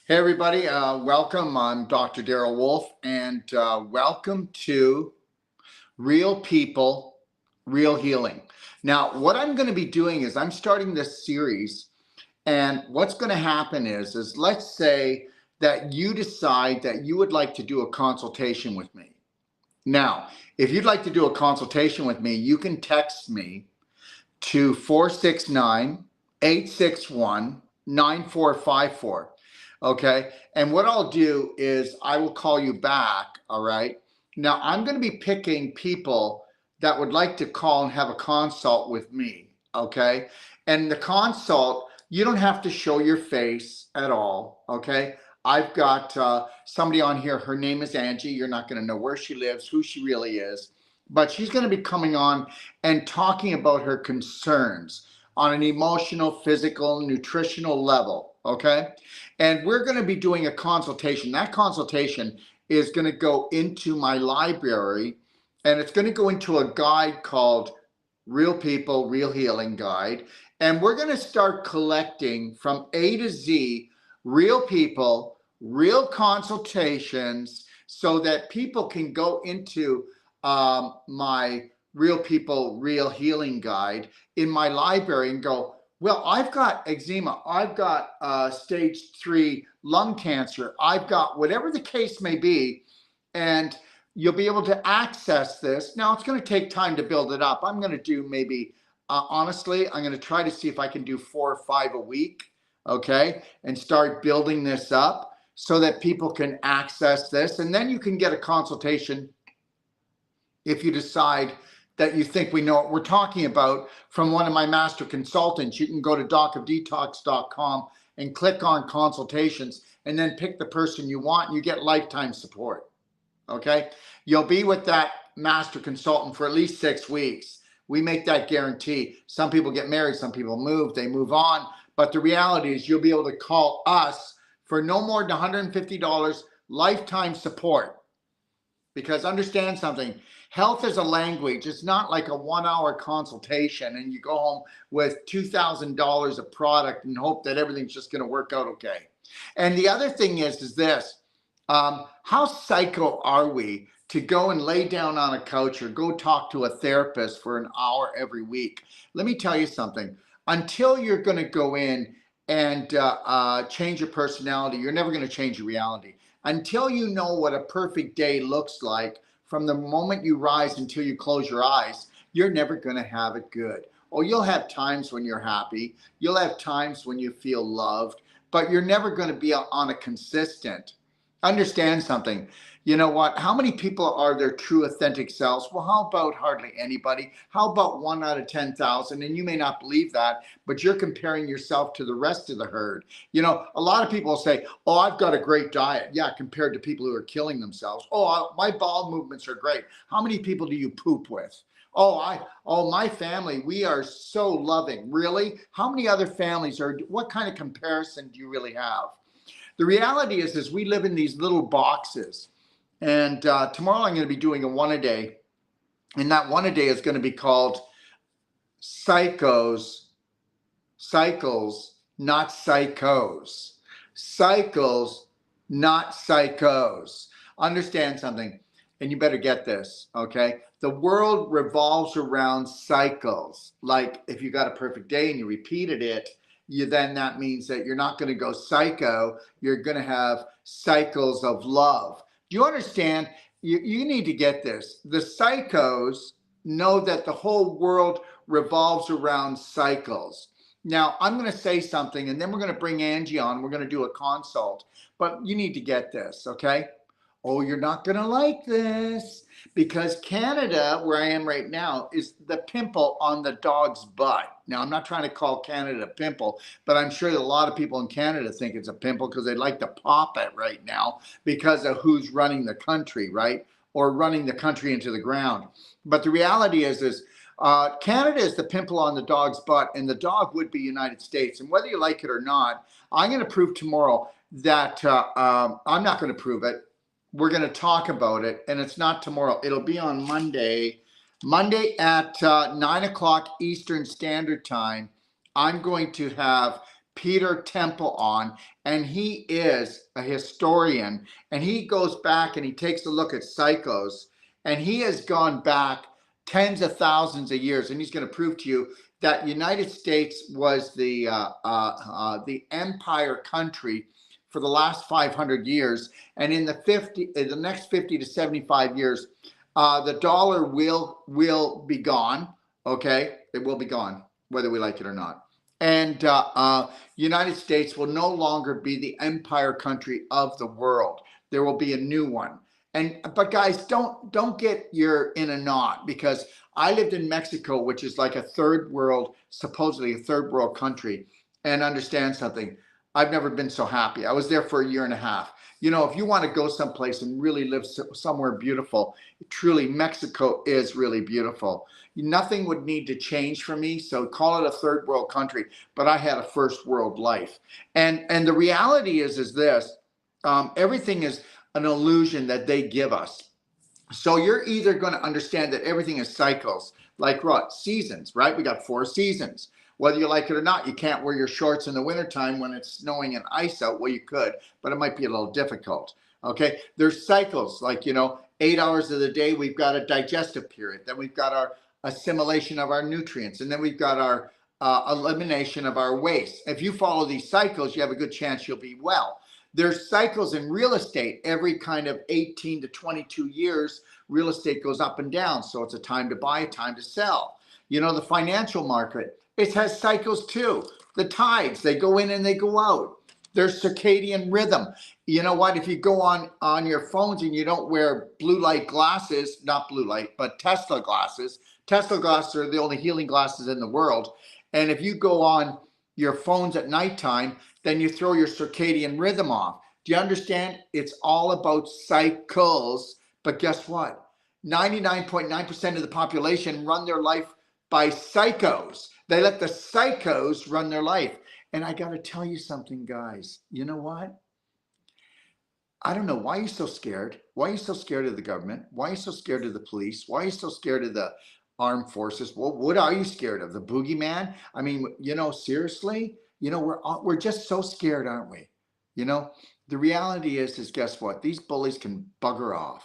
Hey, everybody. Welcome. I'm Dr. Daryl Wolf, and welcome to Real People, Real Healing. Now, what I'm going to be doing is I'm starting this series, and what's going to happen is let's say that you decide that you would like to do a consultation with me. Now, if you'd like to do a consultation with me, you can text me to 469-861-9454. Okay. And what I'll do is I will call you back. All right. Now I'm going to be picking people that would like to call and have a consult with me. Okay. And the consult, you don't have to show your face at all. Okay. I've got somebody on here. Her name is Angie. You're not going to know where she lives, who she really is, but she's going to be coming on and talking about her concerns on an emotional, physical, nutritional level. Okay. And we're going to be doing a consultation. That consultation is going to go into my library, and it's going to go into a guide called Real People, Real Healing Guide. And we're going to start collecting from A to Z real people, real consultations, so that people can go into my Real People, Real Healing Guide in my library and go, well, I've got eczema, I've got stage 3 lung cancer, I've got whatever the case may be, and you'll be able to access this. Now, it's going to take time to build it up. I'm going to do maybe, honestly, I'm going to try to see if I can do 4 or 5 a week, okay, and start building this up so that people can access this. And then you can get a consultation if you decide that you think we know what we're talking about from one of my master consultants. You can go to docofdetox.com and click on consultations and then pick the person you want, and you get lifetime support. Okay. You'll be with that master consultant for at least 6 weeks. We make that guarantee. Some people get married, some people move, they move on. But the reality is you'll be able to call us for no more than $150 lifetime support. Because understand something, health is a language. It's not like a 1-hour consultation and you go home with $2,000 of product and hope that everything's just going to work out okay. And the other thing is this, how psycho are we to go and lay down on a couch or go talk to a therapist for an hour every week? Let me tell you something. Until you're going to go in and change your personality, you're never going to change your reality. Until you know what a perfect day looks like from the moment you rise until you close your eyes, you're never going to have it good. Oh, you'll have times when you're happy. You'll have times when you feel loved, but you're never going to be on a consistent. Understand something. You know what? How many people are their true authentic selves? Well, how about hardly anybody? How about 1 out of 10,000? And you may not believe that, but you're comparing yourself to the rest of the herd. You know, a lot of people say, oh, I've got a great diet. Yeah, compared to people who are killing themselves. Oh, my bowel movements are great. How many people do you poop with? Oh, my family, we are so loving. Really? How many other families are, what kind of comparison do you really have? The reality is we live in these little boxes. And tomorrow I'm going to be doing a 1-a-day. And that 1-a-day is going to be called Cycles, not psychos. Cycles, not psychos. Understand something, and you better get this, okay? The world revolves around cycles. Like if you got a perfect day and you repeated it, then that means that you're not going to go psycho. You're going to have cycles of love. Do you understand? You need to get this. The psychos know that the whole world revolves around cycles. Now, I'm going to say something, and then we're going to bring Angie on. We're going to do a consult. But you need to get this, okay? Oh, you're not going to like this. Because Canada, where I am right now, is the pimple on the dog's butt. Now, I'm not trying to call Canada a pimple, but I'm sure that a lot of people in Canada think it's a pimple because they'd like to pop it right now because of who's running the country, right? Or running the country into the ground. But the reality is Canada is the pimple on the dog's butt, and the dog would be United States. And whether you like it or not, I'm going to prove tomorrow that I'm not going to prove it. We're going to talk about it, and it's not tomorrow. It'll be on Monday at 9 o'clock Eastern Standard Time. I'm going to have Peter Temple on, and he is a historian, and he goes back and he takes a look at psychos, and he has gone back tens of thousands of years, and he's going to prove to you that United States was the empire country for the last 500 years, and in the next 50 to 75 years, the dollar will be gone. Okay, it will be gone, whether we like it or not. And United States will no longer be the empire country of the world. There will be a new one. But guys, don't get you're in a knot, because I lived in Mexico, which is like a third world, supposedly a third world country. And understand something, I've never been so happy. I was there for a year and a half. You know, if you want to go someplace and really live somewhere beautiful, truly Mexico is really beautiful. Nothing would need to change for me, so call it a third world country, but I had a first world life. And the reality is this, everything is an illusion that they give us. So you're either going to understand that everything is cycles, like what? Seasons, right? We got 4 seasons. Whether you like it or not, you can't wear your shorts in the wintertime when it's snowing and ice out. Well, you could, but it might be a little difficult. Okay, there's cycles, like, you know, 8 hours of the day, we've got a digestive period. Then we've got our assimilation of our nutrients. And then we've got our elimination of our waste. If you follow these cycles, you have a good chance you'll be well. There's cycles in real estate. Every kind of 18 to 22 years, real estate goes up and down. So it's a time to buy, a time to sell. You know, the financial market, it has cycles too. The tides, they go in and they go out. There's circadian rhythm. You know what? If you go on your phones and you don't wear blue light glasses, not blue light, but Tesla glasses are the only healing glasses in the world. And if you go on your phones at nighttime, then you throw your circadian rhythm off. Do you understand? It's all about cycles. But guess what? 99.9% of the population run their life by psychos. They let the psychos run their life. And I got to tell you something, guys. You know what? I don't know. Why are you so scared? Why are you so scared of the government? Why are you so scared of the police? Why are you so scared of the armed forces? Well, what are you scared of? The boogeyman? I mean, you know, seriously? You know, we're just so scared, aren't we? You know, the reality is guess what? These bullies can bugger off.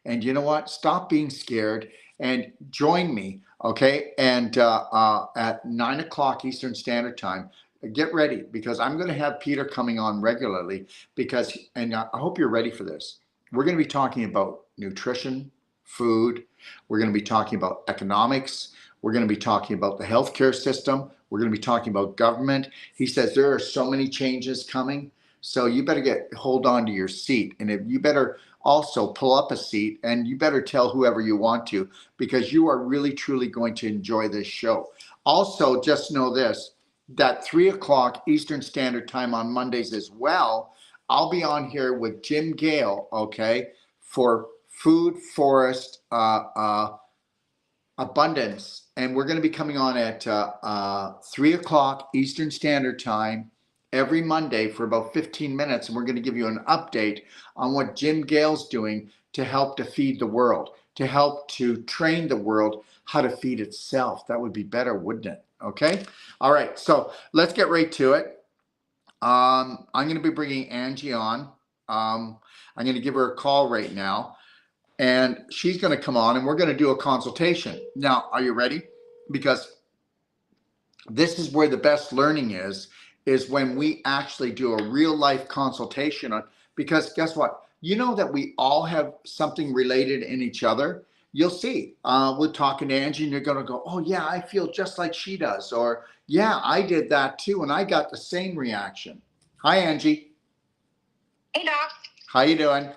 And you know what? Stop being scared and join me, okay? And at 9 o'clock Eastern Standard Time, get ready, because I'm going to have Peter coming on regularly, because, and I hope you're ready for this. We're going to be talking about nutrition, food. We're going to be talking about economics. We're going to be talking about the healthcare system. We're going to be talking about government. He says there are so many changes coming. So you better hold on to your seat. And if you better also pull up a seat, and you better tell whoever you want to, because you are really, truly going to enjoy this show. Also, just know this, that 3 o'clock Eastern Standard Time on Mondays as well, I'll be on here with Jim Gale, okay, for Food Forest Abundance. And we're going to be coming on at 3 o'clock Eastern Standard Time every Monday for about 15 minutes. And we're going to give you an update on what Jim Gale's doing to help to feed the world, to help to train the world how to feed itself. That would be better, wouldn't it? Okay. All right. So let's get right to it. I'm going to be bringing Angie on. I'm going to give her a call right now, and she's going to come on, and we're going to do a consultation. Now, are you ready? Because this is where the best learning is when we actually do a real life consultation on, because guess what? You know that we all have something related in each other. You'll see, we're talking to Angie and you're going to go, oh yeah, I feel just like she does. Or yeah, I did that too. And I got the same reaction. Hi, Angie. Hey, Doc. How you doing?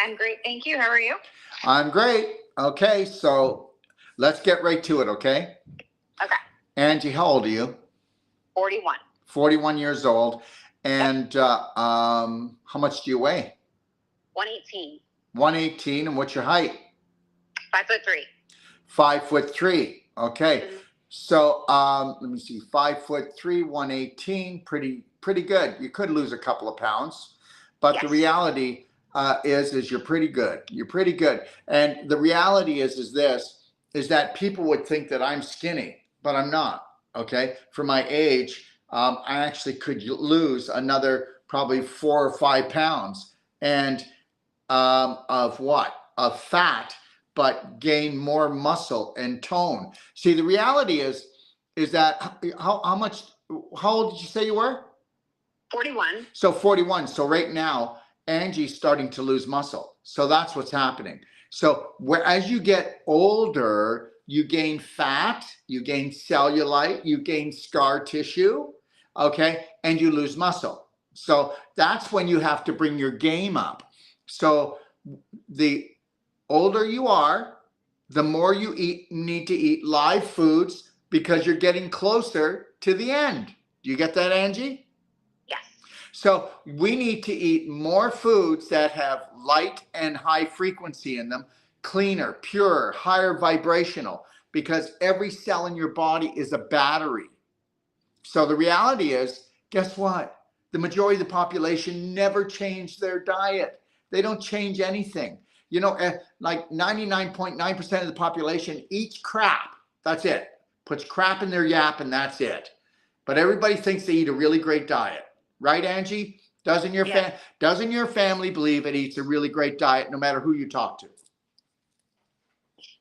I'm great. Thank you. How are you? I'm great. Okay. So let's get right to it. Okay. Okay. Angie, how old are you? 41. 41 years old. And how much do you weigh? 118. 118. And what's your height? 5'3". 5'3". Okay. Mm-hmm. So let me see, 5'3", 118, pretty good. You could lose a couple of pounds, but yes. The reality is you're pretty good. You're pretty good. And the reality is that people would think that I'm skinny, but I'm not. Okay. For my age, I actually could lose another probably 4 or 5 pounds and of what? Of fat, but gain more muscle and tone. See, the reality is that how much, how old did you say you were? 41. So 41. So right now, Angie's starting to lose muscle. So that's what's happening. So as you get older, you gain fat, you gain cellulite, you gain scar tissue, okay, and you lose muscle. So that's when you have to bring your game up. So the older you are, the more you need to eat live foods because you're getting closer to the end. Do you get that, Angie? Yes. So we need to eat more foods that have light and high frequency in them, cleaner, purer, higher vibrational, because every cell in your body is a battery. So the reality is, guess what? The majority of the population never change their diet. They don't change anything. You know, like 99.9% of the population eats crap. That's it. Puts crap in their yap and that's it. But everybody thinks they eat a really great diet. Right, Angie? Doesn't your family believe it eats a really great diet no matter who you talk to?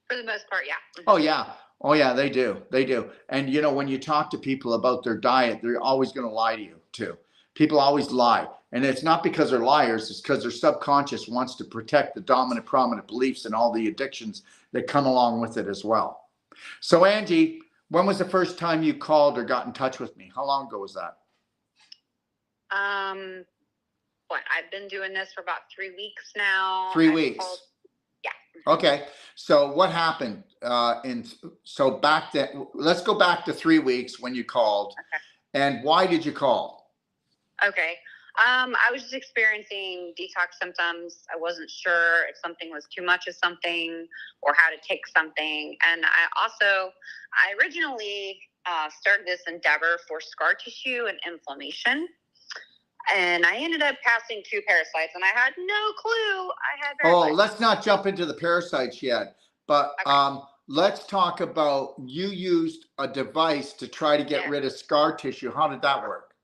For the most part, yeah. Oh, yeah. Oh, yeah, they do. They do. And, you know, when you talk to people about their diet, they're always going to lie to you, too. People always lie. And it's not because they're liars. It's because their subconscious wants to protect the dominant, prominent beliefs and all the addictions that come along with it as well. So, Angie, when was the first time you called or got in touch with me? How long ago was that? I've been doing this for about 3 weeks now. 3 weeks. Yeah. Okay. So what happened? So back then, let's go back to 3 weeks when you called. Okay. And why did you call? Okay. I was just experiencing detox symptoms. I wasn't sure if something was too much of something or how to take something. And I originally started this endeavor for scar tissue and inflammation. And I ended up passing 2 parasites, and I had no clue I had parasites. Oh, let's not jump into the parasites yet. But okay. Let's talk about, you used a device to try to get rid of scar tissue. How did that work?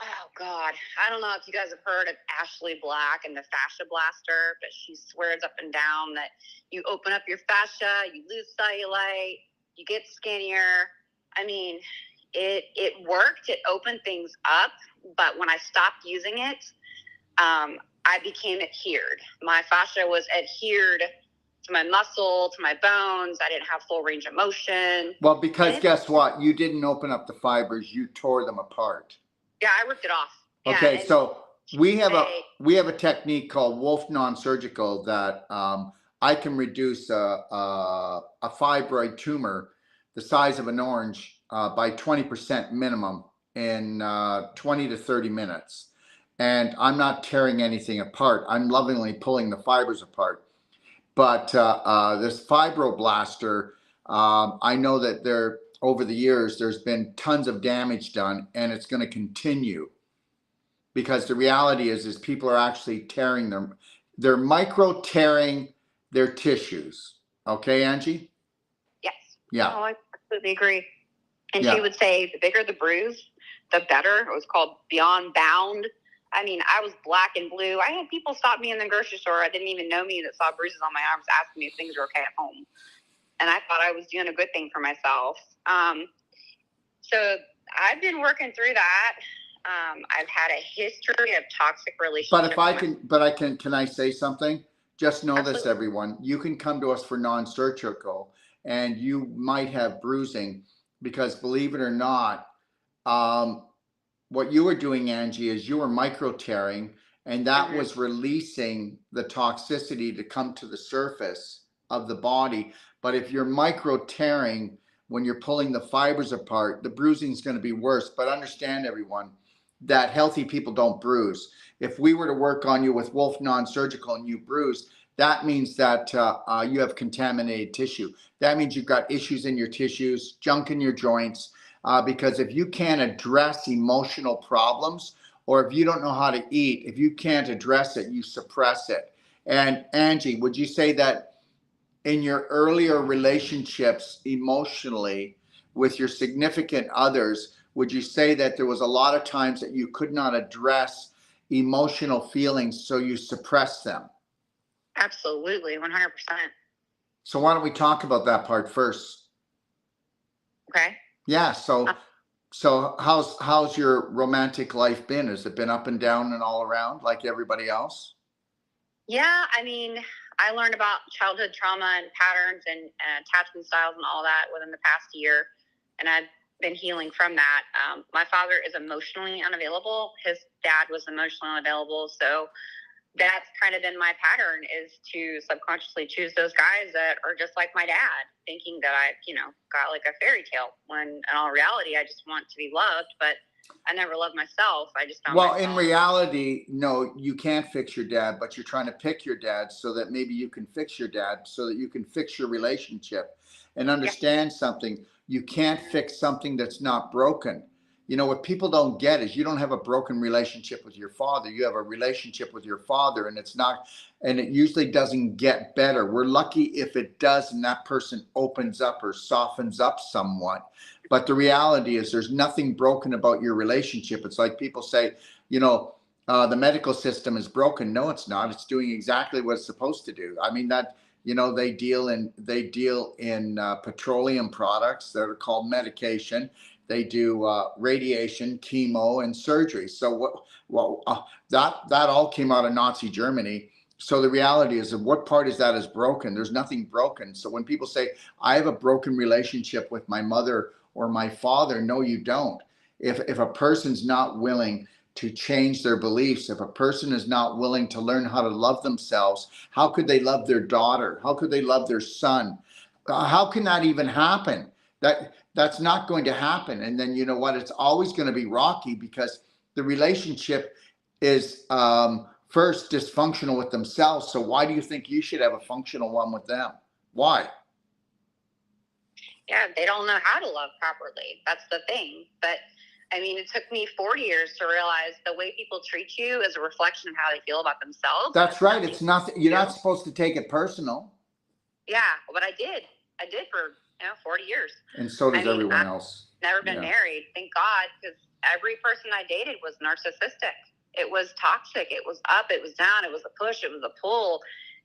Oh, God. I don't know if you guys have heard of Ashley Black and the fascia blaster, but she swears up and down that you open up your fascia, you lose cellulite, you get skinnier. I mean, it worked. It opened things up. But when I stopped using it, I became adhered. My fascia was adhered to my muscle, to my bones. I didn't have full range of motion. Well, because guess what? You didn't open up the fibers. You tore them apart. Yeah, I ripped it off. Okay, so we have a technique called Wolf Non-Surgical that I can reduce a fibroid tumor the size of an orange by 20% minimum in 20 to 30 minutes. And I'm not tearing anything apart. I'm lovingly pulling the fibers apart. But this fibroblaster, I know that over the years, there's been tons of damage done, and it's going to continue. Because the reality is people are actually tearing them. They're micro tearing their tissues. Okay, Angie? Yes. Yeah. Oh, I completely agree. And she would say the bigger the bruise, the better. It was called Beyond Bound. I mean, I was black and blue. I had people stop me in the grocery store. I didn't even know me that saw bruises on my arms asking me if things were okay at home. And I thought I was doing a good thing for myself. So I've been working through that. I've had a history of toxic relationships. But can I say something? Just know this, everyone. You can come to us for non-surgical, and you might have bruising, because believe it or not, what you were doing, Angie, is you were micro tearing, and that was releasing the toxicity to come to the surface of the body. But if you're micro tearing, when you're pulling the fibers apart, the bruising is going to be worse. But understand, everyone, that healthy people don't bruise. If we were to work on you with Wolf Non-Surgical and you bruise, that means that you have contaminated tissue. That means you've got issues in your tissues, junk in your joints, because if you can't address emotional problems, or if you don't know how to eat, if you can't address it, you suppress it. And Angie, would you say that in your earlier relationships emotionally with your significant others, would you say that there was a lot of times that you could not address emotional feelings, so you suppressed them? Absolutely, 100%. So why don't we talk about that part first? Okay. Yeah. So how's your romantic life been? Has it been up and down and all around like everybody else? Yeah, I mean, I learned about childhood trauma and patterns and attachment styles and all that within the past year, and I've been healing from that. My father is emotionally unavailable. His dad was emotionally unavailable, so that's kind of been my pattern, is to subconsciously choose those guys that are just like my dad, thinking that I, got like a fairy tale, when in all reality, I just want to be loved, but I never loved myself. I just found Well, myself. in reality, no, you can't fix your dad, but you're trying to pick your dad so that maybe you can fix your dad, so that you can fix your relationship. And understand something. You can't fix something that's not broken. What people don't get is you don't have a broken relationship with your father. You have a relationship with your father, and it usually doesn't get better. We're lucky if it does, and that person opens up or softens up somewhat. But the reality is there's nothing broken about your relationship. It's like people say, the medical system is broken. No, it's not. It's doing exactly what it's supposed to do. I mean, they deal in petroleum products that are called medication. They do radiation, chemo, and surgery. So that all came out of Nazi Germany. So the reality is, what part is that is broken? There's nothing broken. So when people say, I have a broken relationship with my mother or my father, no, you don't. If a person's not willing to change their beliefs, if a person is not willing to learn how to love themselves, how could they love their daughter? How could they love their son? How can that even happen? That's not going to happen. And then, you know what? It's always going to be rocky, because the relationship is first dysfunctional with themselves. So why do you think you should have a functional one with them? Why? Yeah, they don't know how to love properly. That's the thing. But I mean, it took me 40 years to realize the way people treat you is a reflection of how they feel about themselves. That's right. It's nothing. You're not supposed to take it personal. Yeah, but I did for 40 years. And so does everyone else. Never been married, thank God, because every person I dated was narcissistic. It was toxic. It was up, it was down, it was a push, it was a pull.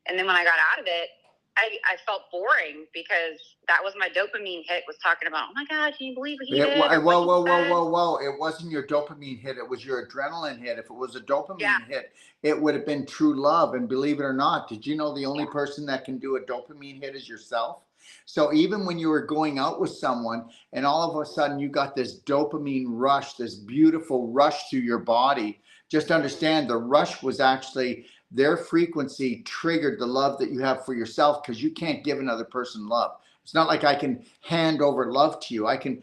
And then when I got out of it, I felt boring, because that was my dopamine hit, was talking about, oh my God, can you believe what he did? Whoa. It wasn't your dopamine hit. It was your adrenaline hit. If it was a dopamine hit, it would have been true love. And believe it or not, did you know the only person that can do a dopamine hit is yourself? So even when you were going out with someone and all of a sudden you got this dopamine rush, this beautiful rush through your body, just understand the rush was actually their frequency triggered the love that you have for yourself, because you can't give another person love. It's not like I can hand over love to you. I can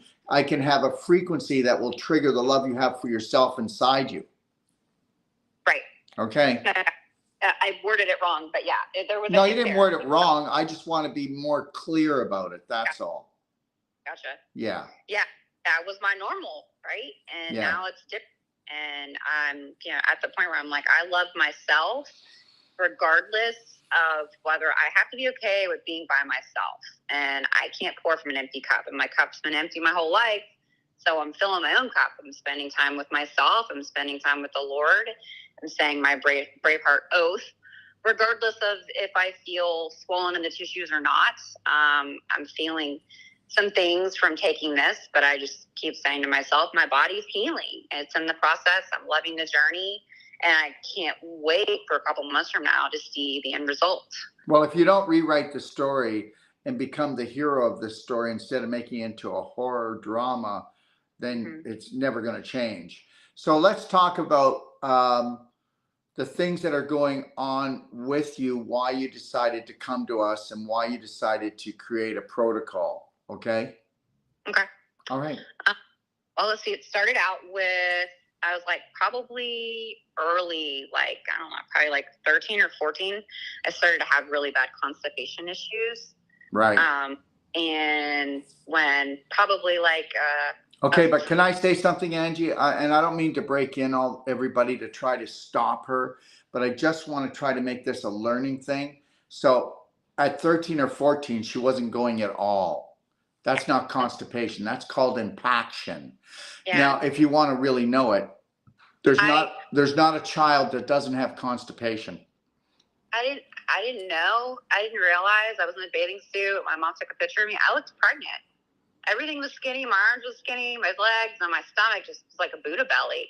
have a frequency that will trigger the love you have for yourself inside you. Right. Okay. I worded it wrong, but yeah, there was. No, you didn't word it wrong. I just want to be more clear about it. That's all. Gotcha. Yeah. Yeah, that was my normal, right? And now it's different. And I'm, at the point where I'm like, I love myself regardless of whether I have to be okay with being by myself. And I can't pour from an empty cup, and my cup's been empty my whole life. So I'm filling my own cup. I'm spending time with myself. I'm spending time with the Lord. I'm saying my BraveHeart oath, regardless of if I feel swollen in the tissues or not. I'm feeling some things from taking this, but I just keep saying to myself, my body's healing. It's in the process. I'm loving the journey, and I can't wait for a couple months from now to see the end result. Well, if you don't rewrite the story and become the hero of the story instead of making it into a horror drama, then it's never going to change. So let's talk about the things that are going on with you, why you decided to come to us, and why you decided to create a protocol. Okay. All right. Well, let's see. It started out with, I was like probably early, like, I don't know, probably like 13 or 14. I started to have really bad constipation issues. Right. And when probably like, okay, but can I say something, Angie? And I don't mean to break in everybody to try to stop her, but I just want to try to make this a learning thing. So at 13 or 14, she wasn't going at all. That's not constipation. That's called impaction. Yeah. Now, if you want to really know it, there's not a child that doesn't have constipation. I didn't know. I didn't realize I was in a bathing suit. My mom took a picture of me. I looked pregnant. Everything was skinny. My arms was skinny. My legs and my stomach just was like a Buddha belly.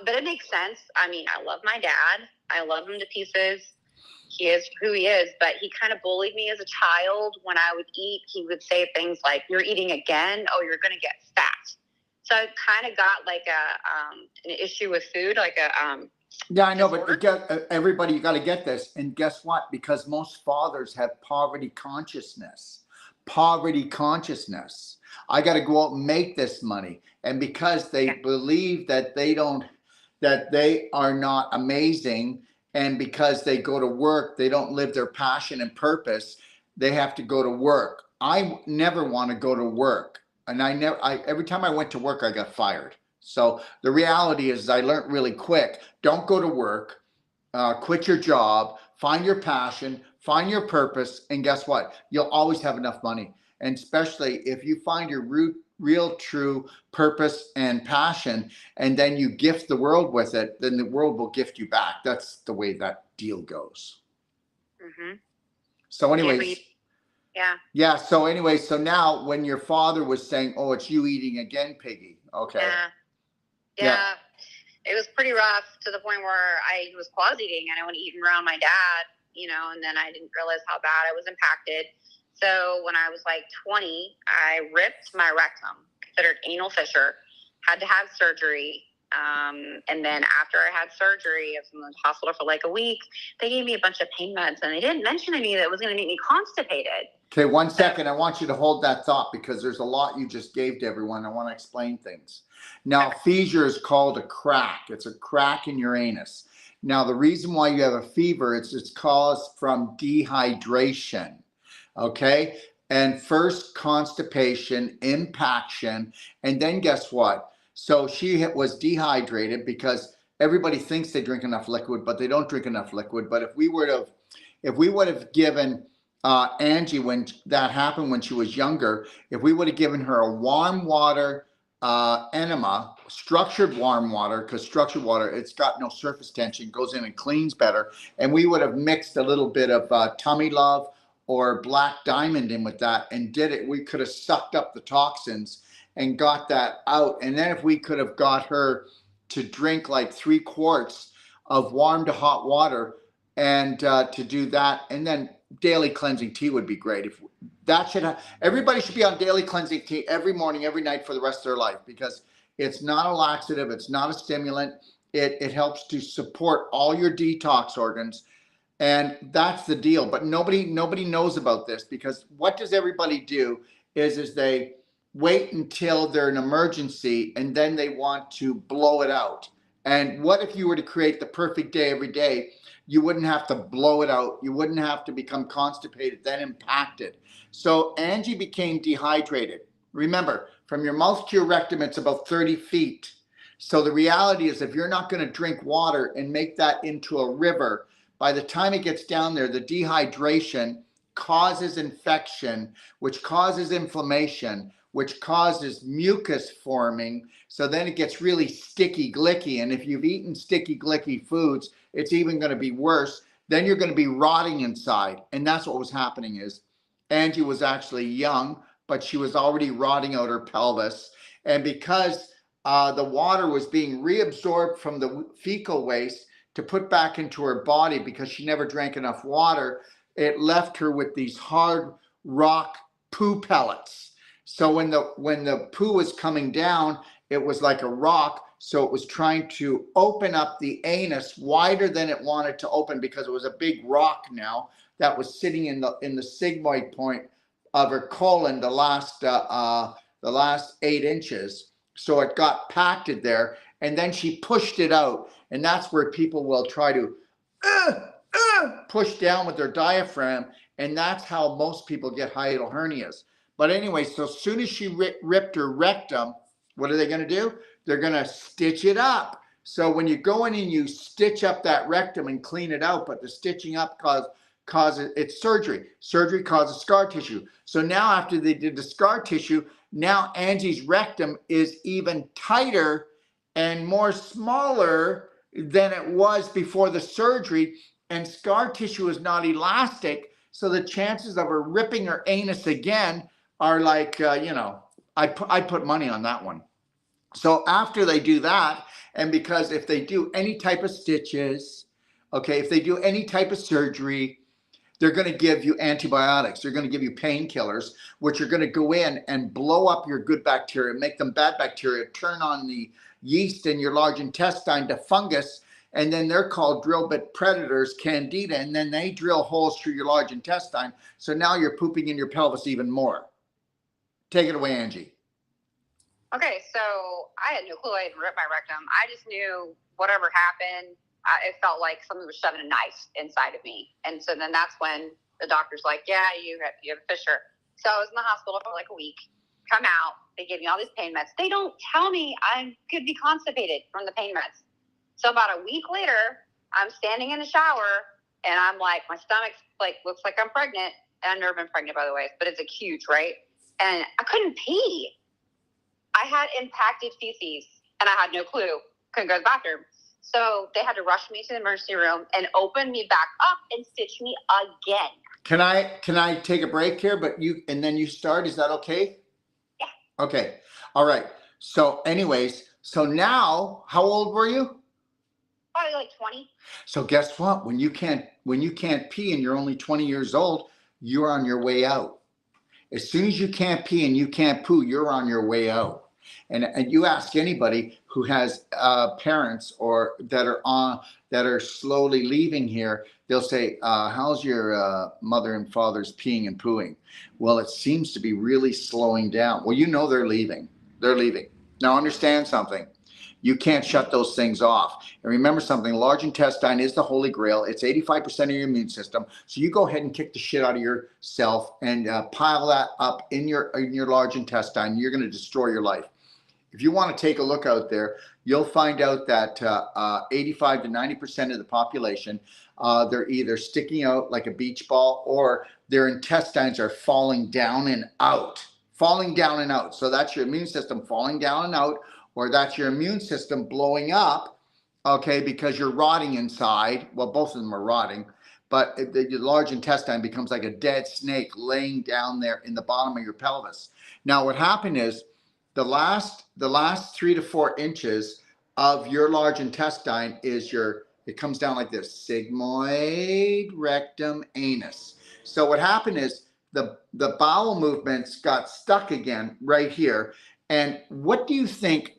But it makes sense. I mean, I love my dad. I love him to pieces. He is who he is, but he kind of bullied me as a child. When I would eat, he would say things like, "You're eating again. Oh, you're going to get fat." So I kind of got like an issue with food, like a yeah, I know, but everybody, you got to get this. And guess what? Because most fathers have poverty consciousness. Poverty consciousness. I got to go out and make this money. And because they believe that they are not amazing, and because they go to work, they don't live their passion and purpose, they have to go to work. I never want to go to work. And every time I went to work, I got fired. So the reality is I learned really quick, don't go to work, quit your job, find your passion, find your purpose, and guess what? You'll always have enough money. And especially if you find your real true purpose and passion, and then you gift the world with it, then the world will gift you back. That's the way that deal goes. Mm-hmm. So anyways, yeah. So anyway, so now when your father was saying, "Oh, it's you eating again, Piggy," okay. Yeah. It was pretty rough to the point where I was closet-eating and I went eating around my dad, and then I didn't realize how bad I was impacted. So when I was like 20, I ripped my rectum, considered anal fissure, had to have surgery. And then after I had surgery, I was in the hospital for like a week. They gave me a bunch of pain meds, and they didn't mention to me that it was going to make me constipated. Okay, 1 second. I want you to hold that thought because there's a lot you just gave to everyone. I want to explain things. Now, fissure is called a crack. It's a crack in your anus. Now, the reason why you have a fever, it's caused from dehydration. Okay? And first constipation, impaction, and then guess what? So she was dehydrated because everybody thinks they drink enough liquid, but they don't drink enough liquid. But if we would have given Angie, when that happened when she was younger, if we would have given her a warm water enema, structured warm water, because structured water, it's got no surface tension, goes in and cleans better, and we would have mixed a little bit of tummy love or black diamond in with that and did it, we could have sucked up the toxins and got that out. And then if we could have got her to drink like 3 quarts of warm to hot water and to do that, and then daily cleansing tea would be great. If that should everybody should be on daily cleansing tea every morning, every night for the rest of their life, because it's not a laxative, it's not a stimulant. It helps to support all your detox organs, and that's the deal. But nobody knows about this, because what does everybody do is they wait until they're an emergency and then they want to blow it out. And what if you were to create the perfect day every day? You wouldn't have to blow it out. You wouldn't have to become constipated, then impacted. So Angie became dehydrated. Remember, from your mouth to your rectum, it's about 30 feet. So the reality is, if you're not going to drink water and make that into a river, by the time it gets down there, the dehydration causes infection, which causes inflammation, which causes mucus forming. So then it gets really sticky glicky. And if you've eaten sticky glicky foods, it's even going to be worse. Then you're going to be rotting inside. And that's what was happening. Is Angie was actually young, but she was already rotting out her pelvis. And because the water was being reabsorbed from the fecal waste to put back into her body, because she never drank enough water, it left her with these hard rock poo pellets. So when the poo was coming down, it was like a rock. So it was trying to open up the anus wider than it wanted to open, because it was a big rock now that was sitting in the sigmoid point of her colon, the last 8 inches. So it got pacted there, and then she pushed it out, and that's where people will try to push down with their diaphragm, and that's how most people get hiatal hernias. But anyway, so as soon as she ripped her rectum, what are they going to do? They're going to stitch it up. So when you go in and you stitch up that rectum and clean it out, but the stitching up causes, it's surgery. Surgery causes scar tissue. So now after they did the scar tissue, now Angie's rectum is even tighter and more smaller than it was before the surgery, and scar tissue is not elastic, so the chances of her ripping her anus again are like, you know, I put money on that one. So after they do that, and because if they do any type of stitches, okay, if they do any type of surgery, they're going to give you antibiotics. They're going to give you painkillers, which are going to go in and blow up your good bacteria, make them bad bacteria, turn on the yeast in your large intestine to fungus, and then they're called drill bit predators, candida, and then they drill holes through your large intestine. So now you're pooping in your pelvis even more. Take it away, Angie. Okay, so I had no clue I had ripped my rectum. I just knew whatever happened, it felt like someone was shoving a knife inside of me. And so then that's when the doctor's like, yeah, you have a fissure. So I was in the hospital for like a week, come out, they gave me all these pain meds. They don't tell me I could be constipated from the pain meds. So about a week later, I'm standing in the shower and I'm like, my stomach like looks like I'm pregnant. And I've never been pregnant, by the way, but it's huge, right? And I couldn't pee. I had impacted feces and I had no clue. Couldn't go to the bathroom. So they had to rush me to the emergency room and open me back up and stitch me again. Can I take a break here, but and then you start? Is that okay? Yeah. Okay. All right. So anyways, so now how old were you? Probably like 20. So guess what? When you can't pee and you're only 20 years old, you're on your way out. As soon as you can't pee and you can't poo, you're on your way out. And you ask anybody who has parents or that are slowly leaving here, they'll say, how's your mother and father's peeing and pooing? Well, it seems to be really slowing down. Well, you know they're leaving. They're leaving. Now understand something. You can't shut those things off. And remember something, large intestine is the holy grail. It's 85% of your immune system. So you go ahead and kick the shit out of yourself and pile that up in your large intestine. You're going to destroy your life. If you want to take a look out there, you'll find out that 85 to 90% of the population, they're either sticking out like a beach ball or their intestines are falling down and out. Falling down and out. So that's your immune system falling down and out, or that's your immune system blowing up, okay, because you're rotting inside. Well, both of them are rotting, but the large intestine becomes like a dead snake laying down there in the bottom of your pelvis. Now, what happened is the last 3 to 4 inches of your large intestine is it comes down like this, sigmoid, rectum, anus. So what happened is the bowel movements got stuck again right here. And what do you think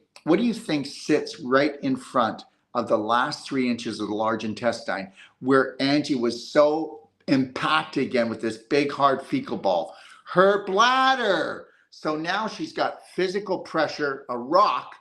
sits right in front of the last 3 inches of the large intestine, where Angie was so impacted again with this big hard fecal ball? Her bladder. So now she's got physical pressure, a rock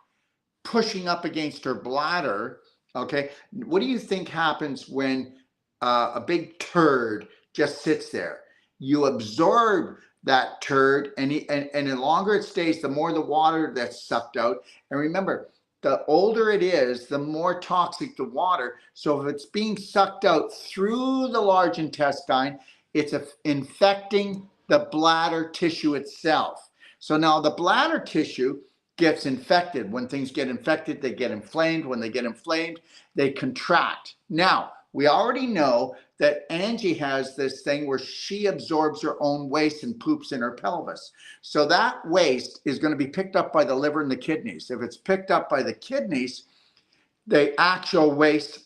pushing up against her bladder. Okay, what do you think happens when a big turd just sits there? You absorb that turd, and the longer it stays, the more the water that's sucked out. And remember, the older it is, the more toxic the water. So if it's being sucked out through the large intestine, it's infecting the bladder tissue itself. So now the bladder tissue gets infected. When things get infected, they get inflamed. When they get inflamed, they contract. Now, we already know that Angie has this thing where she absorbs her own waste and poops in her pelvis. So that waste is going to be picked up by the liver and the kidneys. If it's picked up by the kidneys, the actual waste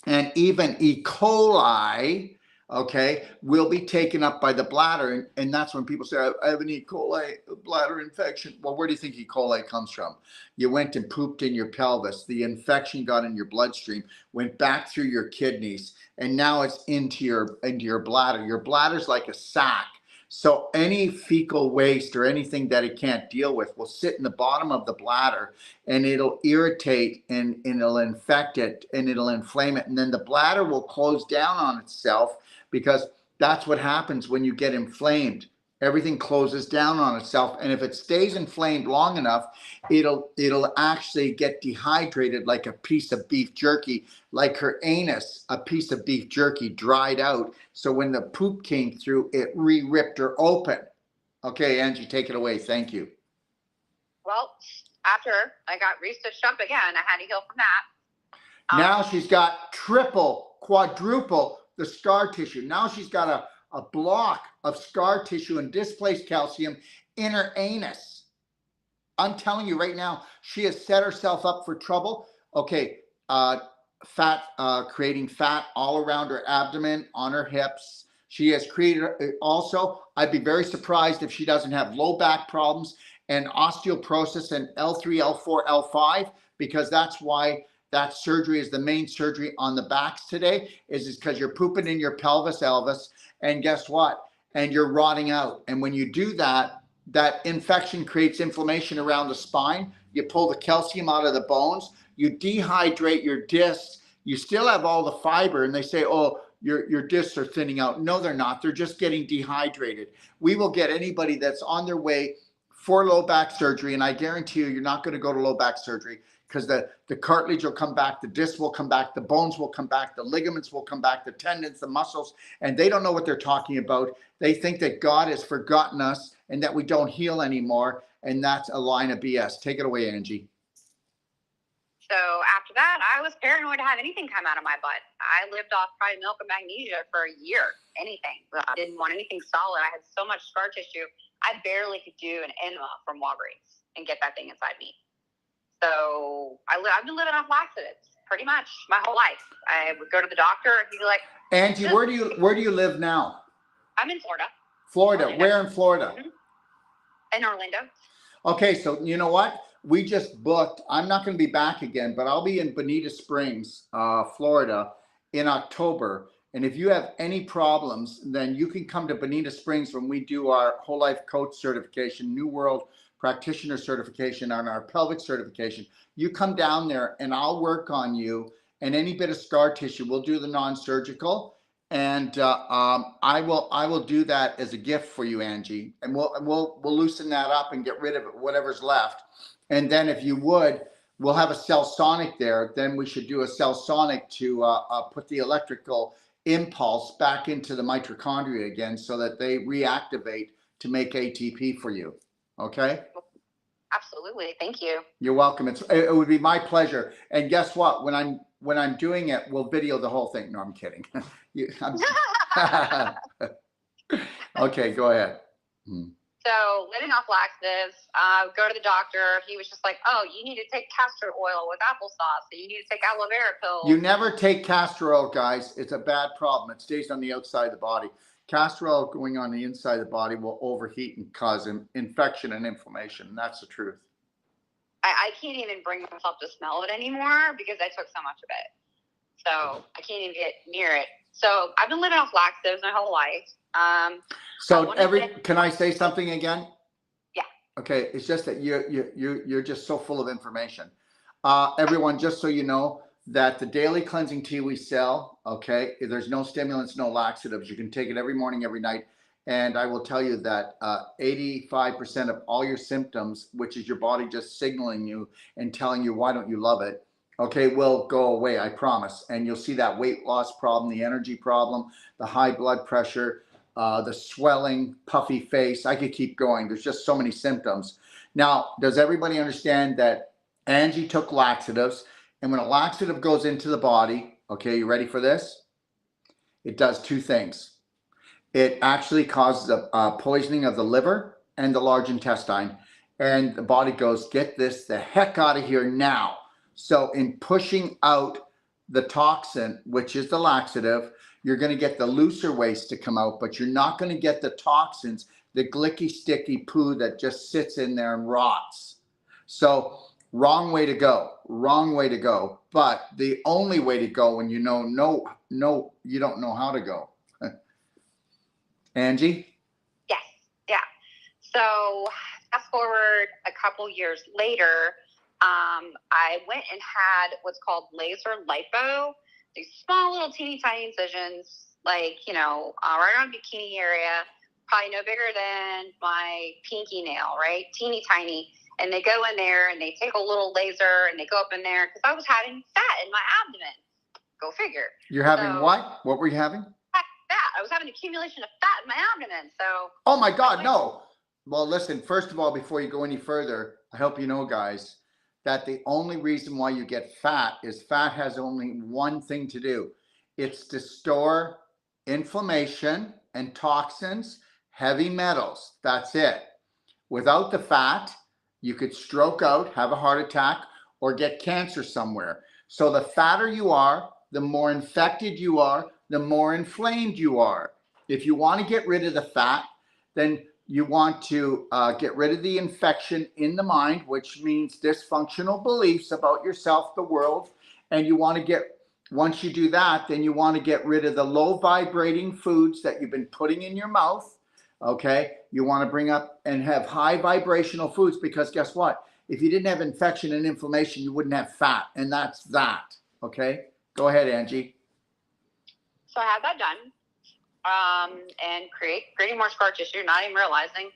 and even E. coli, okay, will be taken up by the bladder. And that's when people say, I have an E. coli bladder infection. Well, where do you think E. coli comes from? You went and pooped in your pelvis. The infection got in your bloodstream, went back through your kidneys, and now it's into your bladder. Your bladder's like a sack. So any fecal waste or anything that it can't deal with will sit in the bottom of the bladder, and it'll irritate and it'll infect it and it'll inflame it. And then the bladder will close down on itself, because that's what happens when you get inflamed. everything closes down on itself. And if it stays inflamed long enough, it'll actually get dehydrated like a piece of beef jerky, like her anus, a piece of beef jerky dried out. So when the poop came through, it ripped her open. Okay, Angie, take it away. Thank you. Well, after I got restitched up again, I had to heal from that. Now she's got triple, quadruple the scar tissue. Now she's got a block of scar tissue and displaced calcium in her anus. I'm telling you right now, she has set herself up for trouble. Okay, fat, creating fat all around her abdomen, on her hips. She has created also, I'd be very surprised if she doesn't have low back problems and osteoporosis and L3, L4, L5, because that's why that surgery is the main surgery on the backs today, is because you're pooping in your pelvis, Elvis, and guess what? And you're rotting out. And when you do that, that infection creates inflammation around the spine. You pull the calcium out of the bones, you dehydrate your discs, you still have all the fiber, and they say, oh, your discs are thinning out. No, they're not. They're just getting dehydrated. We will get anybody that's on their way for low back surgery, and I guarantee you're not going to go to low back surgery, because the cartilage will come back, the disc will come back, the bones will come back, the ligaments will come back, the tendons, the muscles, and they don't know what they're talking about. They think that God has forgotten us and that we don't heal anymore, and that's a line of BS. Take it away, Angie. So after that, I was paranoid to have anything come out of my butt. I lived off probably milk and magnesia for a year, anything. I didn't want anything solid. I had so much scar tissue, I barely could do an enema from Walgreens and get that thing inside me. So I've been living off laxatives pretty much my whole life. I would go to the doctor and he'd be like, Angie, where do you live now? I'm in Florida. Florida. Where in Florida? In Orlando. Okay, so you know what? We just booked, I'm not going to be back again, but I'll be in Bonita Springs, Florida in October. And if you have any problems, then you can come to Bonita Springs when we do our whole life coach certification, New World Practitioner certification, on our pelvic certification. You come down there and I'll work on you, and any bit of scar tissue, we'll do the non-surgical. And I will do that as a gift for you, Angie, and we'll loosen that up and get rid of it, whatever's left. And then if you would, we'll have a cell sonic there. Then we should do a cell sonic to put the electrical impulse back into the mitochondria again, so that they reactivate to make ATP for you. Okay? Absolutely. Thank you. You're welcome. It would be my pleasure. And guess what? When I'm doing it, we'll video the whole thing. No, I'm kidding. Okay, go ahead. So living off laxatives, go to the doctor. He was just like, oh, you need to take castor oil with applesauce. So you need to take aloe vera pills. You never take castor oil, guys. It's a bad problem. It stays on the outside of the body. Castor oil going on the inside of the body will overheat and cause infection and inflammation. That's the truth. I can't even bring myself to smell it anymore because I took so much of it. So I can't even get near it. So I've been living off laxatives my whole life. Can I say something again? Yeah. Okay. It's just that you're just so full of information. Everyone, just so you know, that the daily cleansing tea we sell, okay, there's no stimulants, no laxatives. You can take it every morning, every night. And I will tell you that 85% of all your symptoms, which is your body just signaling you and telling you, why don't you love it? Okay, will go away, I promise. And you'll see that weight loss problem, the energy problem, the high blood pressure, the swelling, puffy face. I could keep going. There's just so many symptoms. Now, does everybody understand that Angie took laxatives? And when a laxative goes into the body, okay, you ready for this? It does two things. It actually causes a poisoning of the liver and the large intestine. And the body goes, get this the heck out of here now. So in pushing out the toxin, which is the laxative, you're going to get the looser waste to come out, but you're not going to get the toxins, the glicky, sticky poo that just sits in there and rots. So wrong way to go, wrong way to go. But the only way to go when you know, you don't know how to go. Angie? Yes. Yeah. So fast forward a couple years later, I went and had what's called laser lipo, these small little teeny tiny incisions, like, right around the bikini area. probably no bigger than my pinky nail, right? Teeny tiny. And they go in there and they take a little laser and they go up in there because I was having fat in my abdomen. Go figure. You're having what? What were you having? Fat. I was having accumulation of fat in my abdomen. So. Oh my God, no. Well, listen, first of all, before you go any further, I hope you know, guys, that the only reason why you get fat is fat has only one thing to do. It's to store inflammation and toxins, heavy metals. That's it. Without the fat, you could stroke out, have a heart attack, or get cancer somewhere. So the fatter you are, the more infected you are, the more inflamed you are. If you want to get rid of the fat, then you want to get rid of the infection in the mind, which means dysfunctional beliefs about yourself, the world. And you want to once you do that, then you want to get rid of the low vibrating foods that you've been putting in your mouth. Okay. You want to bring up and have high vibrational foods, because guess what? If you didn't have infection and inflammation, you wouldn't have fat. And that's that. Okay. Go ahead, Angie. So I had that done. And creating more scar tissue, not even realizing.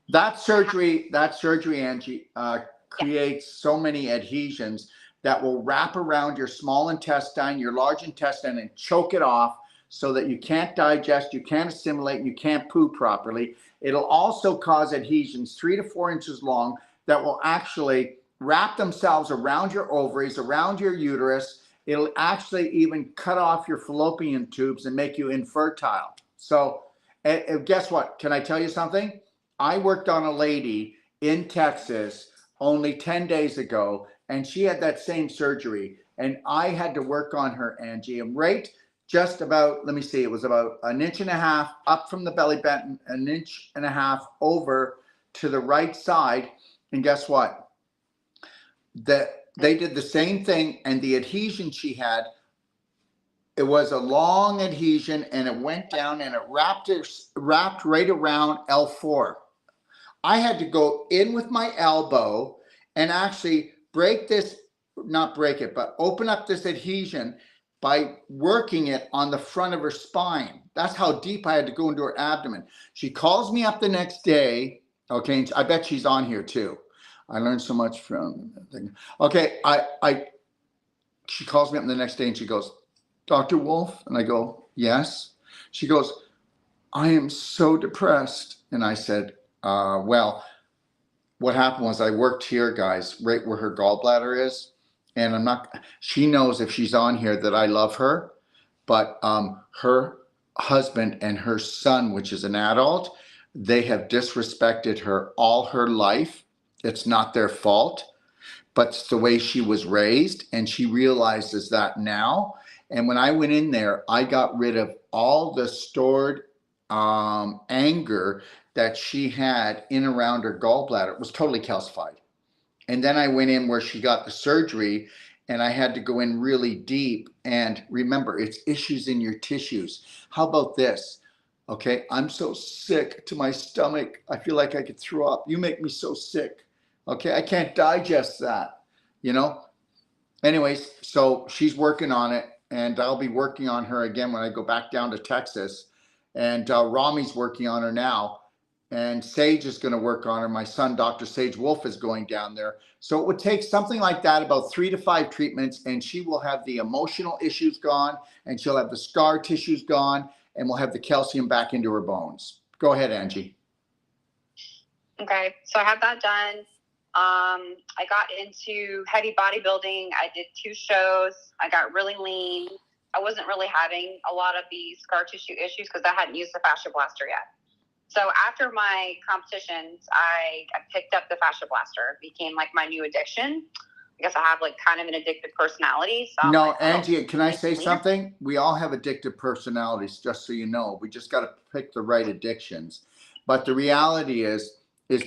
That surgery, Angie, creates so many adhesions that will wrap around your small intestine, your large intestine, and choke it off so that you can't digest, you can't assimilate, and you can't poo properly. It'll also cause adhesions 3 to 4 inches long that will actually wrap themselves around your ovaries, around your uterus. It'll actually even cut off your fallopian tubes and make you infertile. So guess what? Can I tell you something? I worked on a lady in Texas only 10 days ago, and she had that same surgery. And I had to work on her, Angie. And right just about, let me see, it was about 1.5 inches up from the belly button, 1.5 inches over to the right side. And guess what? They did the same thing, and the adhesion she had, it was a long adhesion, and it went down and it wrapped right around L4. I had to go in with my elbow and actually break this, not break it, but open up this adhesion by working it on the front of her spine. That's how deep I had to go into her abdomen. She calls me up the next day. Okay, and I bet she's on here too. I learned so much from that thing. Okay, she calls me up the next day and she goes, Dr. Wolf? And I go, yes. She goes, I am so depressed. And I said, well, what happened was I worked here, guys, right where her gallbladder is. And she knows if she's on here that I love her, but her husband and her son, which is an adult, they have disrespected her all her life. It's not their fault, but it's the way she was raised. And she realizes that now. And when I went in there, I got rid of all the stored anger that she had in around her gallbladder. It was totally calcified. And then I went in where she got the surgery, and I had to go in really deep. And remember, it's issues in your tissues. How about this? Okay, I'm so sick to my stomach. I feel like I could throw up. You make me so sick. Okay, I can't digest that, Anyways, so she's working on it, and I'll be working on her again when I go back down to Texas. And Rami's working on her now. And Sage is going to work on her. My son, Dr. Sage Wolf, is going down there. So it would take something like that, about 3 to 5 treatments, and she will have the emotional issues gone, and she'll have the scar tissues gone, and we'll have the calcium back into her bones. Go ahead, Angie. Okay, so I had that done. I got into heavy bodybuilding. I did 2 shows. I got really lean. I wasn't really having a lot of the scar tissue issues because I hadn't used the fascia blaster yet. So after my competitions, I picked up the fascia blaster. It became like my new addiction. I guess I have like kind of an addictive personality. So no, like, Angie, can I say something? We all have addictive personalities, just so you know. We just got to pick the right addictions. But the reality is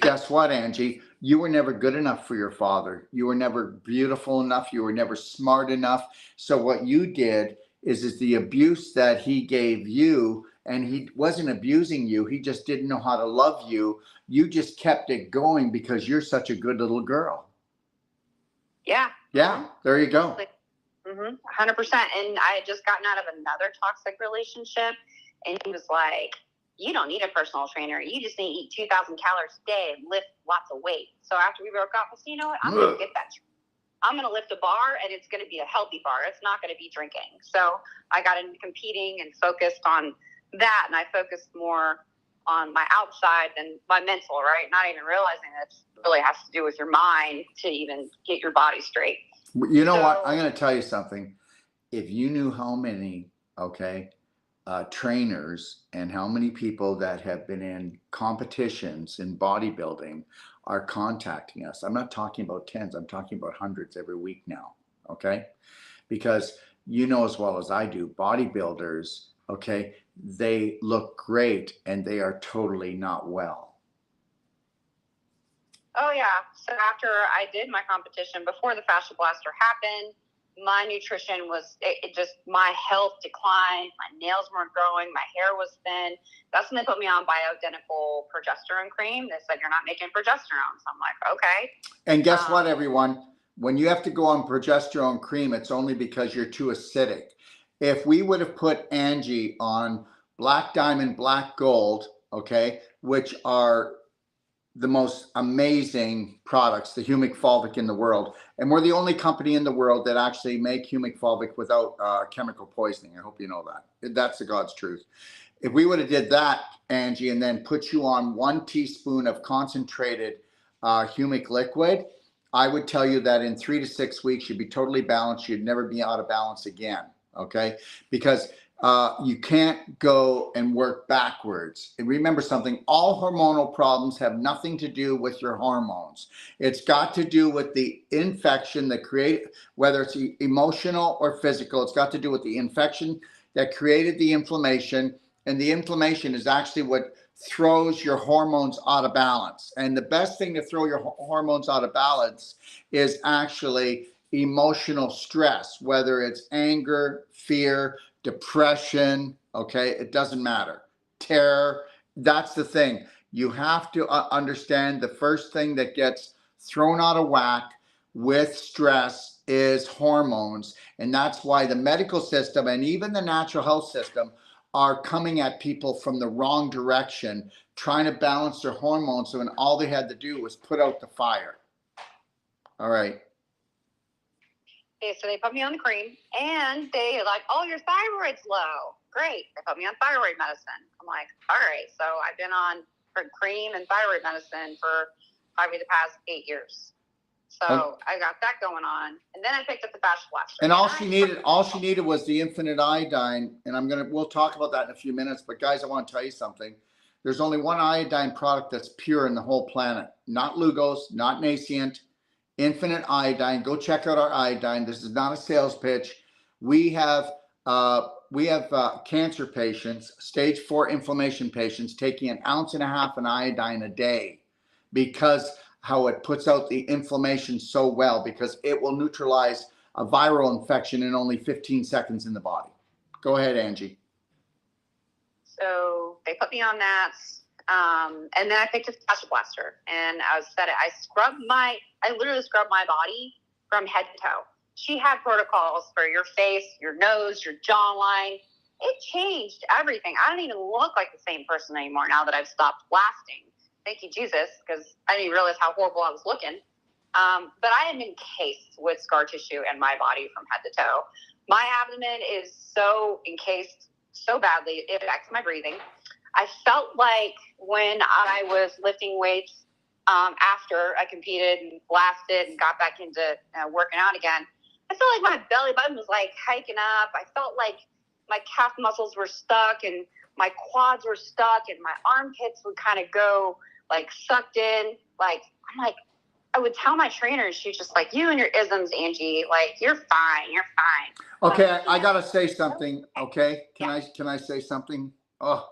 guess what, Angie? You were never good enough for your father. You were never beautiful enough. You were never smart enough. So what you did is the abuse that he gave you, and he wasn't abusing you. He just didn't know how to love you. You just kept it going because you're such a good little girl. Yeah. Yeah, there you go. 100%. And I had just gotten out of another toxic relationship, and he was like, you don't need a personal trainer. You just need to eat 2,000 calories a day and lift lots of weight. So after we broke up, I said, you know what? I'm going to get that. I'm going to lift a bar, and it's going to be a healthy bar. It's not going to be drinking. So I got into competing and focused on that. And I focused more on my outside than my mental, right? Not even realizing that it really has to do with your mind to even get your body straight. You know what? I'm going to tell you something. If you knew how many, trainers and how many people that have been in competitions in bodybuilding are contacting us. I'm not talking about tens, I'm talking about hundreds every week now, okay? Because you know as well as I do, bodybuilders, okay, they look great and they are totally not well. Oh yeah, so after I did my competition, before the fascia blaster happened, my nutrition was, it just, my health declined, my nails weren't growing, my hair was thin. That's when they put me on bioidentical progesterone cream. They said, you're not making progesterone. So I'm like, okay. And guess what, everyone? When you have to go on progesterone cream, it's only because you're too acidic. If we would have put Angie on Black Diamond, Black Gold, okay, which are the most amazing products, the humic fulvic in the world. And we're the only company in the world that actually make humic fulvic without chemical poisoning. I hope you know that. That's the God's truth. If we would have did that, Angie, and then put you on 1 teaspoon of concentrated humic liquid, I would tell you that in 3 to 6 weeks, you'd be totally balanced. You'd never be out of balance again, okay? Because you can't go and work backwards. And remember something, all hormonal problems have nothing to do with your hormones. It's got to do with the infection that created, whether it's emotional or physical, it's got to do with the infection that created the inflammation. And the inflammation is actually what throws your hormones out of balance. And the best thing to throw your hormones out of balance is actually emotional stress, whether it's anger, fear, depression, okay, it doesn't matter. Terror, that's the thing. You have to understand the first thing that gets thrown out of whack with stress is hormones. And that's why the medical system and even the natural health system are coming at people from the wrong direction, trying to balance their hormones when all they had to do was put out the fire. All right. Okay, so they put me on the cream, and they like, oh, your thyroid's low. Great. They put me on thyroid medicine. I'm like, all right. So I've been on cream and thyroid medicine for probably the past 8 years. So I got that going on, and then I picked up the fascia blaster. And all she needed was the infinite iodine. And we'll talk about that in a few minutes. But guys, I want to tell you something. There's only one iodine product that's pure in the whole planet. Not Lugos, not Nascent. Infinite iodine. Go check out our iodine. This is not a sales pitch. We have cancer patients, stage 4 inflammation patients, taking 1.5 ounces of iodine a day because how it puts out the inflammation so well, because it will neutralize a viral infection in only 15 seconds in the body. Go ahead, Angie. So they put me on that. And then I picked a fascia blaster, and I literally scrubbed my body from head to toe. She had protocols for your face, your nose, your jawline. It changed everything. I don't even look like the same person anymore now that I've stopped blasting. Thank you, Jesus, because I didn't realize how horrible I was looking. But I am encased with scar tissue in my body from head to toe. My abdomen is so encased so badly, it affects my breathing. I felt like when I was lifting weights after I competed and blasted and got back into working out again, I felt like my belly button was like hiking up. I felt like my calf muscles were stuck and my quads were stuck and my armpits would kind of go like sucked in. Like, I'm like, I would tell my trainer, she's just like, you and your isms, Angie, like, you're fine. You're fine. Okay, I got to say something, okay? Can I say something? Oh.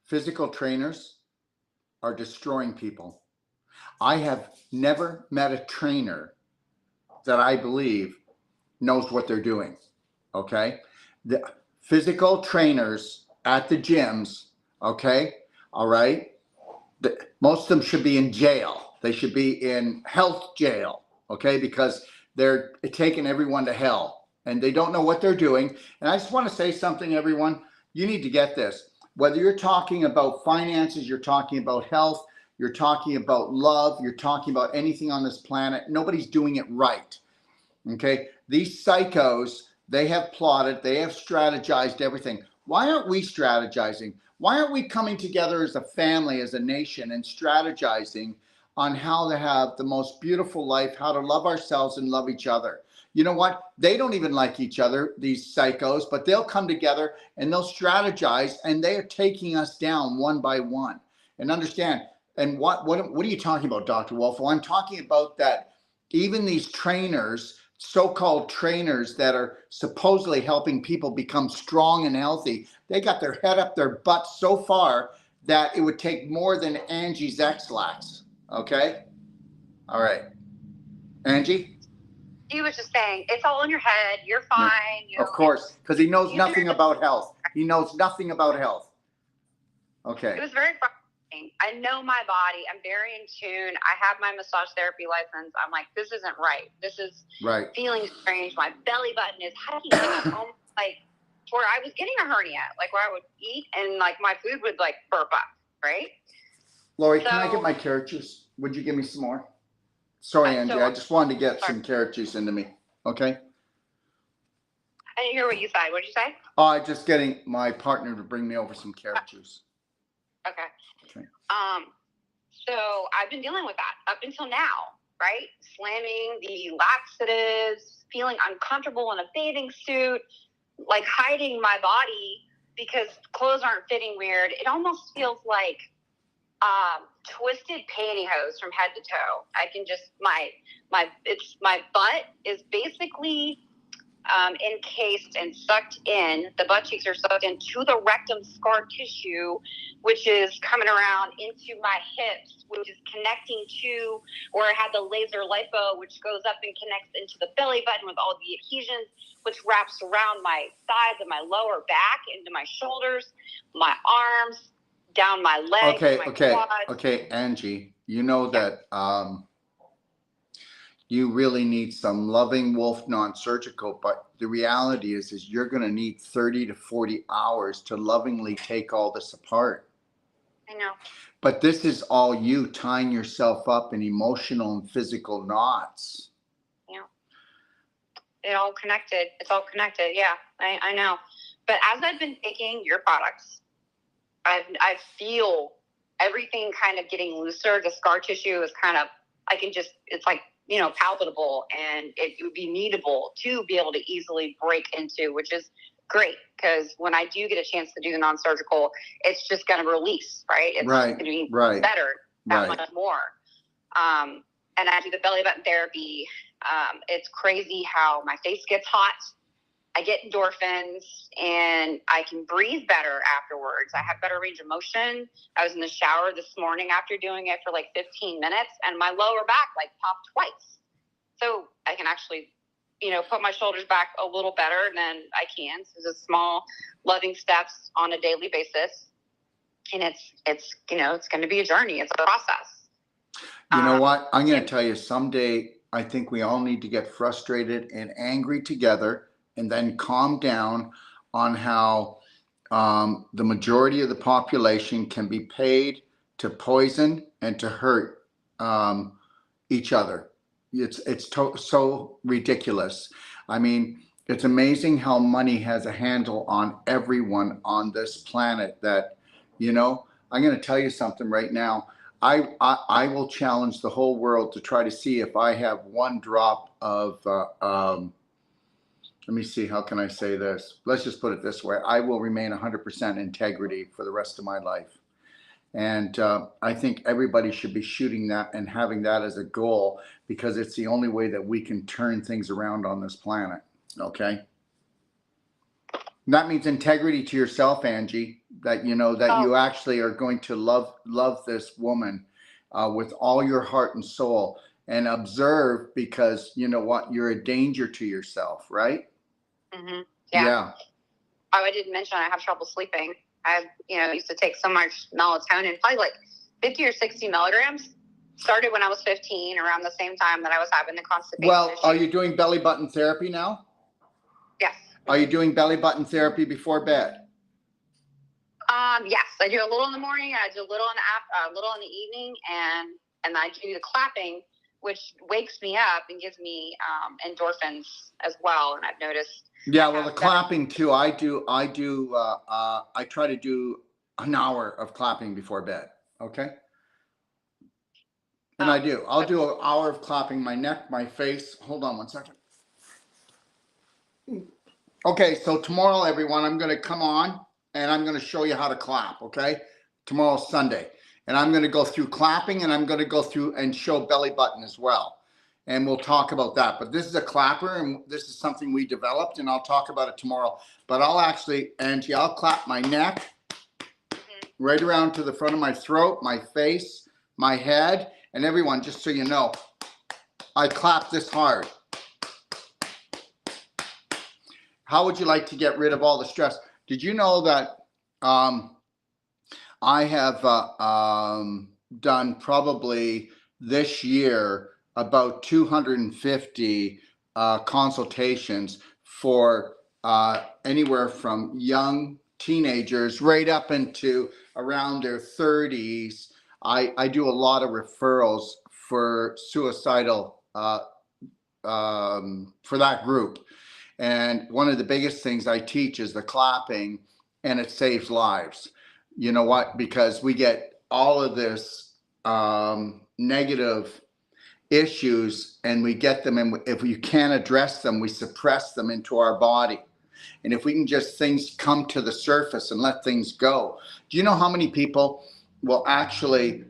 Physical trainers are destroying people. I have never met a trainer that I believe knows what they're doing, okay? The physical trainers at the gyms, okay, all right? Most of them should be in jail. They should be in health jail, okay? Because they're taking everyone to hell and they don't know what they're doing. And I just want to say something, everyone. you need to get this. Whether you're talking about finances, you're talking about health, you're talking about love, you're talking about anything on this planet, nobody's doing it right. Okay? These psychos, they have plotted, they have strategized everything. Why aren't we strategizing? Why aren't we coming together as a family, as a nation, and strategizing on how to have the most beautiful life, how to love ourselves and love each other? You know what? They don't even like each other, these psychos, but they'll come together and they'll strategize, and they are taking us down one by one. And understand, and what are you talking about, Dr. Wolf? Well, I'm talking about that even these trainers, so-called trainers that are supposedly helping people become strong and healthy, they got their head up their butt so far that it would take more than Angie's X-Lax. Okay? All right. Angie? He was just saying, it's all in your head. You're fine. Yeah, You know, of course, because he knows nothing about health. He knows nothing about health. Okay. It was very frustrating. I know my body. I'm very in tune. I have my massage therapy license. I'm like, this isn't right. This is right. Feeling strange. My belly button is hiking almost like where I was getting a hernia, like where I would eat and like my food would like burp up, right? Lori, can I get my carrot juice? Would you give me some more? Sorry, Angie. I just wanted to get some carrot juice into me. Okay. I didn't hear what you said. What did you say? I'm just getting my partner to bring me over some carrot juice. Okay. So I've been dealing with that up until now, right? Slamming the laxatives, feeling uncomfortable in a bathing suit, like hiding my body because clothes aren't fitting weird. It almost feels like twisted pantyhose from head to toe. I can just my butt is basically encased and sucked in. The butt cheeks are sucked into the rectum scar tissue, which is coming around into my hips, which is connecting to where I had the laser lipo, which goes up and connects into the belly button with all the adhesions, which wraps around my sides and my lower back, into my shoulders, my arms, down my legs, my quads. Okay, Angie, you know that you really need some loving wolf non-surgical, but the reality is you're going to need 30 to 40 hours to lovingly take all this apart. I know. But this is all you tying yourself up in emotional and physical knots. Yeah. It's all connected. Yeah, I know. But as I've been taking your products, I feel everything kind of getting looser. The scar tissue is kind of, it's like, palpable, and it would be needable to be able to easily break into, which is great, because when I do get a chance to do the non-surgical, it's just going to release, right? It's going to be better, that much more. And I do the belly button therapy. It's crazy how my face gets hot. I get endorphins and I can breathe better afterwards. I have better range of motion. I was in the shower this morning after doing it for like 15 minutes and my lower back like popped twice. So I can actually, put my shoulders back a little better than I can. So it's small, loving steps on a daily basis. And it's going to be a journey. It's a process. You know what? I'm going to tell you, someday I think we all need to get frustrated and angry together, and then calm down on how the majority of the population can be paid to poison and to hurt each other. It's so ridiculous. I mean, it's amazing how money has a handle on everyone on this planet that, I'm going to tell you something right now. I will challenge the whole world to try to see if I have one drop of let me see, how can I say this? Let's just put it this way. I will remain 100% integrity for the rest of my life. And I think everybody should be shooting that and having that as a goal, because it's the only way that we can turn things around on this planet. Okay? And that means integrity to yourself, Angie, that you actually are going to love this woman with all your heart and soul, and observe, because you know what? You're a danger to yourself, right? Mm-hmm. Yeah. Oh, I didn't mention I have trouble sleeping. I, used to take so much melatonin, probably like 50 or 60 milligrams. Started when I was 15, around the same time that I was having the constipation. Well, are you doing belly button therapy now? Yes. Are you doing belly button therapy before bed? Yes, I do a little in the morning. I do a little in the little in the evening, and I do the clapping, which wakes me up and gives me endorphins as well. And I've noticed. Yeah, well, the clapping too. I try to do an hour of clapping before bed. Okay. And I'll do an hour of clapping my neck, my face. Hold on one second. Okay, so tomorrow, everyone, I'm going to come on and I'm going to show you how to clap, okay? Tomorrow's Sunday. And I'm going to go through clapping, and I'm going to go through and show belly button as well. And we'll talk about that. But this is a clapper, and this is something we developed, and I'll talk about it tomorrow. But I'll actually, Angie, I'll clap my neck right around to the front of my throat, my face, my head, and everyone, just so you know, I clap this hard. How would you like to get rid of all the stress? Did you know that I have done probably this year about 250 consultations for anywhere from young teenagers right up into around their 30s. I do a lot of referrals for suicidal for that group. And one of the biggest things I teach is the clapping, and it saves lives. You know what? Because we get all of this negative issues, and we get them, and if you can't address them, we suppress them into our body. And if we can just things come to the surface and let things go. Do you know how many people will actually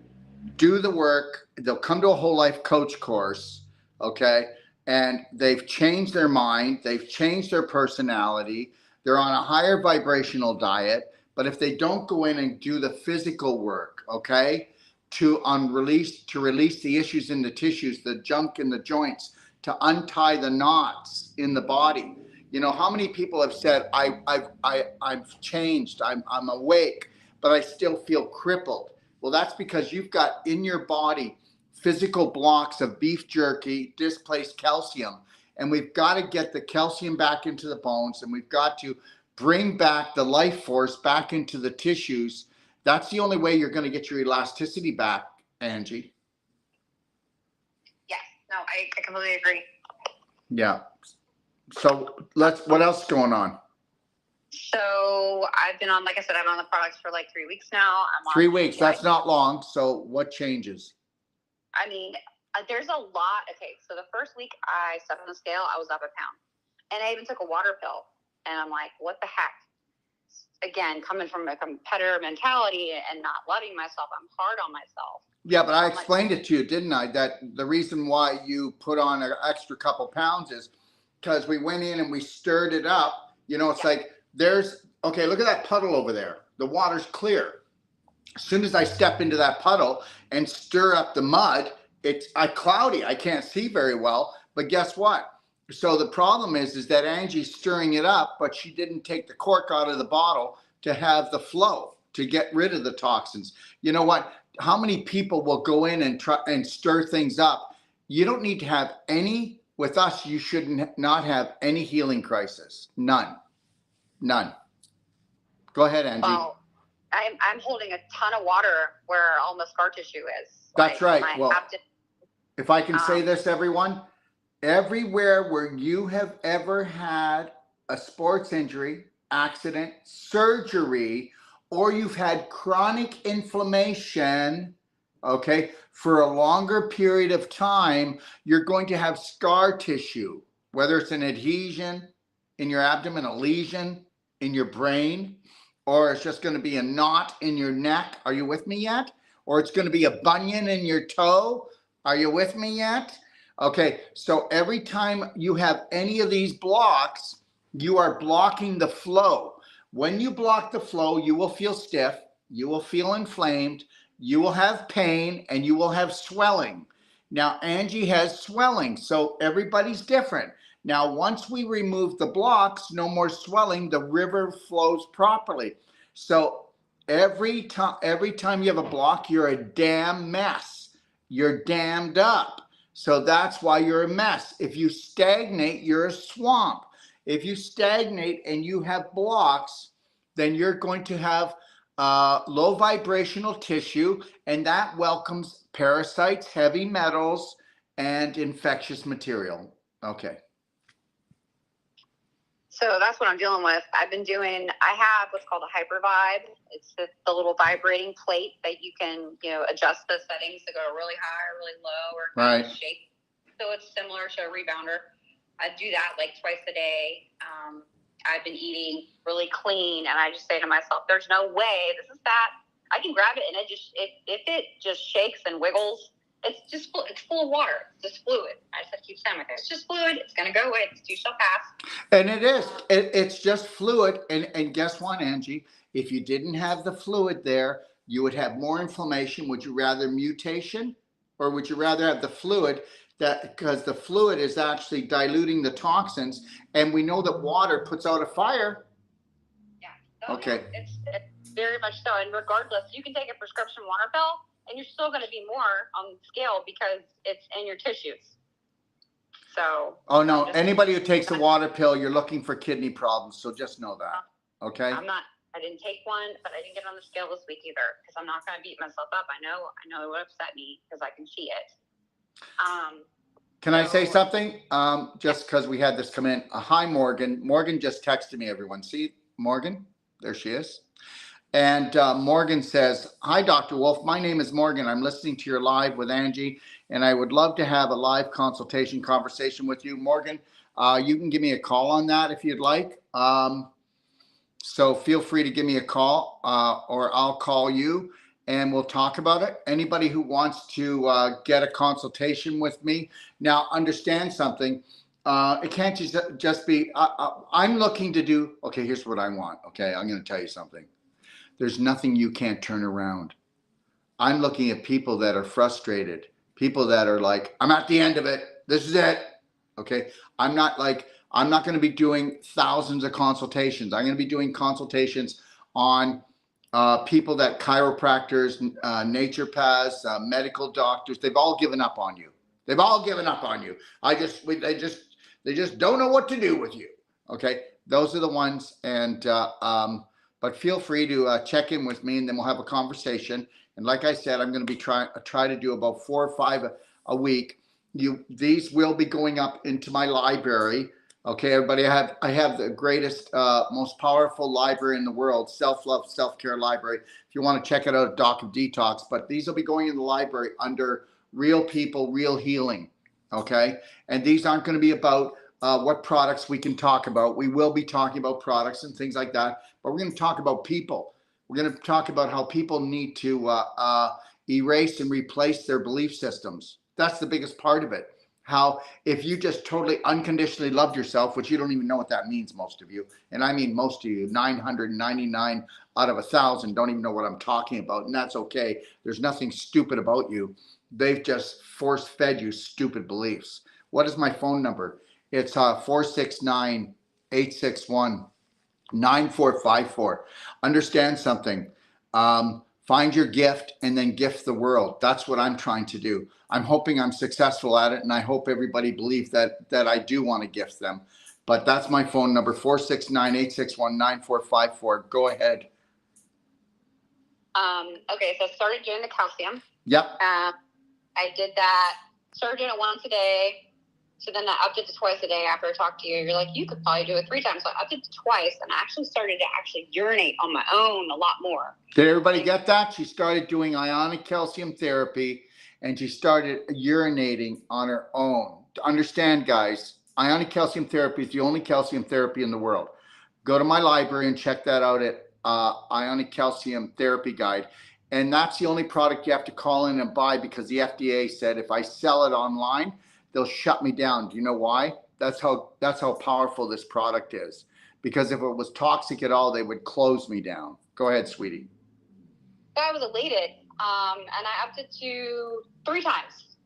do the work? They'll come to a whole life coach course, okay? And they've changed their mind, they've changed their personality, they're on a higher vibrational diet, but if they don't go in and do the physical work, okay, to release the issues in the tissues, the junk in the joints, to untie the knots in the body. You know, how many people have said, I've changed, I'm awake, but I still feel crippled? Well, that's because you've got in your body physical blocks of beef jerky, displaced calcium. And we've got to get the calcium back into the bones, and we've got to bring back the life force back into the tissues. That's the only way you're going to get your elasticity back, Angie. Yes, no, I completely agree. Yeah. So what else is going on? So I've been on, like I said, I've been on the products for like 3 weeks now. 3 weeks, that's not long. So what changes? I mean, there's a lot. Okay, so the first week I stepped on the scale, I was up a pound. And I even took a water pill. And I'm like, what the heck? Again, coming from a competitor mentality and not loving myself, I'm hard on myself. Yeah, but I explained it to you, didn't I? That the reason why you put on an extra couple pounds is because we went in and we stirred it up. You know, it's like okay, look at that puddle over there. The water's clear. As soon as I step into that puddle and stir up the mud, it's cloudy. I can't see very well, but guess what? So the problem is that Angie's stirring it up, but she didn't take the cork out of the bottle to have the flow, to get rid of the toxins. You know what? How many people will go in and try and stir things up? You don't need to have any, with us, you should not have any healing crisis. None. Go ahead, Angie. Well, I'm holding a ton of water where all the scar tissue is. That's right. Well, if I can say this, everyone, everywhere where you have ever had a sports injury, accident, surgery, or you've had chronic inflammation, okay, for a longer period of time, you're going to have scar tissue, whether it's an adhesion in your abdomen, a lesion in your brain, or it's just going to be a knot in your neck. Are you with me yet? Or it's going to be a bunion in your toe. Are you with me yet? Okay, so every time you have any of these blocks, you are blocking the flow. When you block the flow, you will feel stiff, you will feel inflamed, you will have pain, and you will have swelling. Now, Angie has swelling, so everybody's different. Now, once we remove the blocks, no more swelling, the river flows properly. So every time you have a block, you're a damn mess. You're dammed up. So that's why you're a mess. If you stagnate, you're a swamp. If you stagnate and you have blocks, then you're going to have low vibrational tissue, and that welcomes parasites, heavy metals, and infectious material. Okay. So that's what I'm dealing with. I have what's called a hyper vibe. It's the little vibrating plate that you can, adjust the settings to go really high or really low or kind of shape. So it's similar to a rebounder. I do that like twice a day. I've been eating really clean, and I just say to myself, there's no way this is that. I can grab it, and if it just shakes and wiggles, it's full of water. It's just fluid. I just have to keep saying it. It's just fluid. It's going to go away. It's too so fast. And it is. It's just fluid. And guess what, Angie? If you didn't have the fluid there, you would have more inflammation. Would you rather mutation, or would you rather have the fluid? Because the fluid is actually diluting the toxins, and we know that water puts out a fire. Yeah. Oh, okay. Yeah. It's very much so. And regardless, you can take a prescription water pill, and you're still going to be more on the scale because it's in your tissues. So. Oh no! Anybody who takes a water pill, you're looking for kidney problems. So just know that. Okay. I didn't take one, but I didn't get on the scale this week either because I'm not going to beat myself up. I know it would upset me because I can see it. Can I say something? Just because we had this come in. Hi, Morgan. Morgan just texted me, everyone. See, Morgan? There she is. And Morgan says, hi, Dr. Wolf. My name is Morgan. I'm listening to your live with Angie, and I would love to have a live consultation conversation with you. Morgan, you can give me a call on that if you'd like. So feel free to give me a call, or I'll call you, and we'll talk about it. Anybody who wants to get a consultation with me, now understand something. It can't just be, I'm looking to do, okay, here's what I want. Okay, I'm going to tell you something. There's nothing you can't turn around. I'm looking at people that are frustrated, people that are like, I'm at the end of it. This is it. Okay, I'm not going to be doing thousands of consultations. I'm going to be doing consultations on people that chiropractors, naturopaths, medical doctors, they've all given up on you. They've all given up on you. They just don't know what to do with you. Okay, those are the ones. And but feel free to check in with me, and then we'll have a conversation. And like I said, I'm going to be try to do about 4 or 5 a week. These will be going up into my library. Okay, everybody, I have the greatest, most powerful library in the world, self-love, self-care library. If you want to check it out, Doc of Detox. But these will be going in the library under Real People, Real Healing. Okay, and these aren't going to be about what products we can talk about. We will be talking about products and things like that, but we're going to talk about people. We're going to talk about how people need to erase and replace their belief systems. That's the biggest part of it. How if you just totally unconditionally loved yourself, which you don't even know what that means, most of you, and I mean most of you, 999 out of 1,000 don't even know what I'm talking about, and that's okay. There's nothing stupid about you. They've just force-fed you stupid beliefs. What is my phone number? It's 469-861-9454. Understand something. Find your gift and then gift the world. That's what I'm trying to do. I'm hoping I'm successful at it, and I hope everybody believes that I do want to gift them. But that's my phone number, 469-861-9454. Go ahead. Okay, so I started doing the calcium. Yep. I did that, started doing it once a day. So then I upped it to twice a day after I talked to you. You're like, you could probably do it 3 times. So I upped it to twice, and I actually started to urinate on my own a lot more. Did everybody get that? She started doing ionic calcium therapy, and she started urinating on her own. To understand, guys, ionic calcium therapy is the only calcium therapy in the world. Go to my library and check that out at Ionic Calcium Therapy Guide. And that's the only product you have to call in and buy, because the FDA said if I sell it online, they'll shut me down. Do you know why? That's how powerful this product is. Because if it was toxic at all, they would close me down. Go ahead, sweetie. I was elated, and I upped it to 3 times.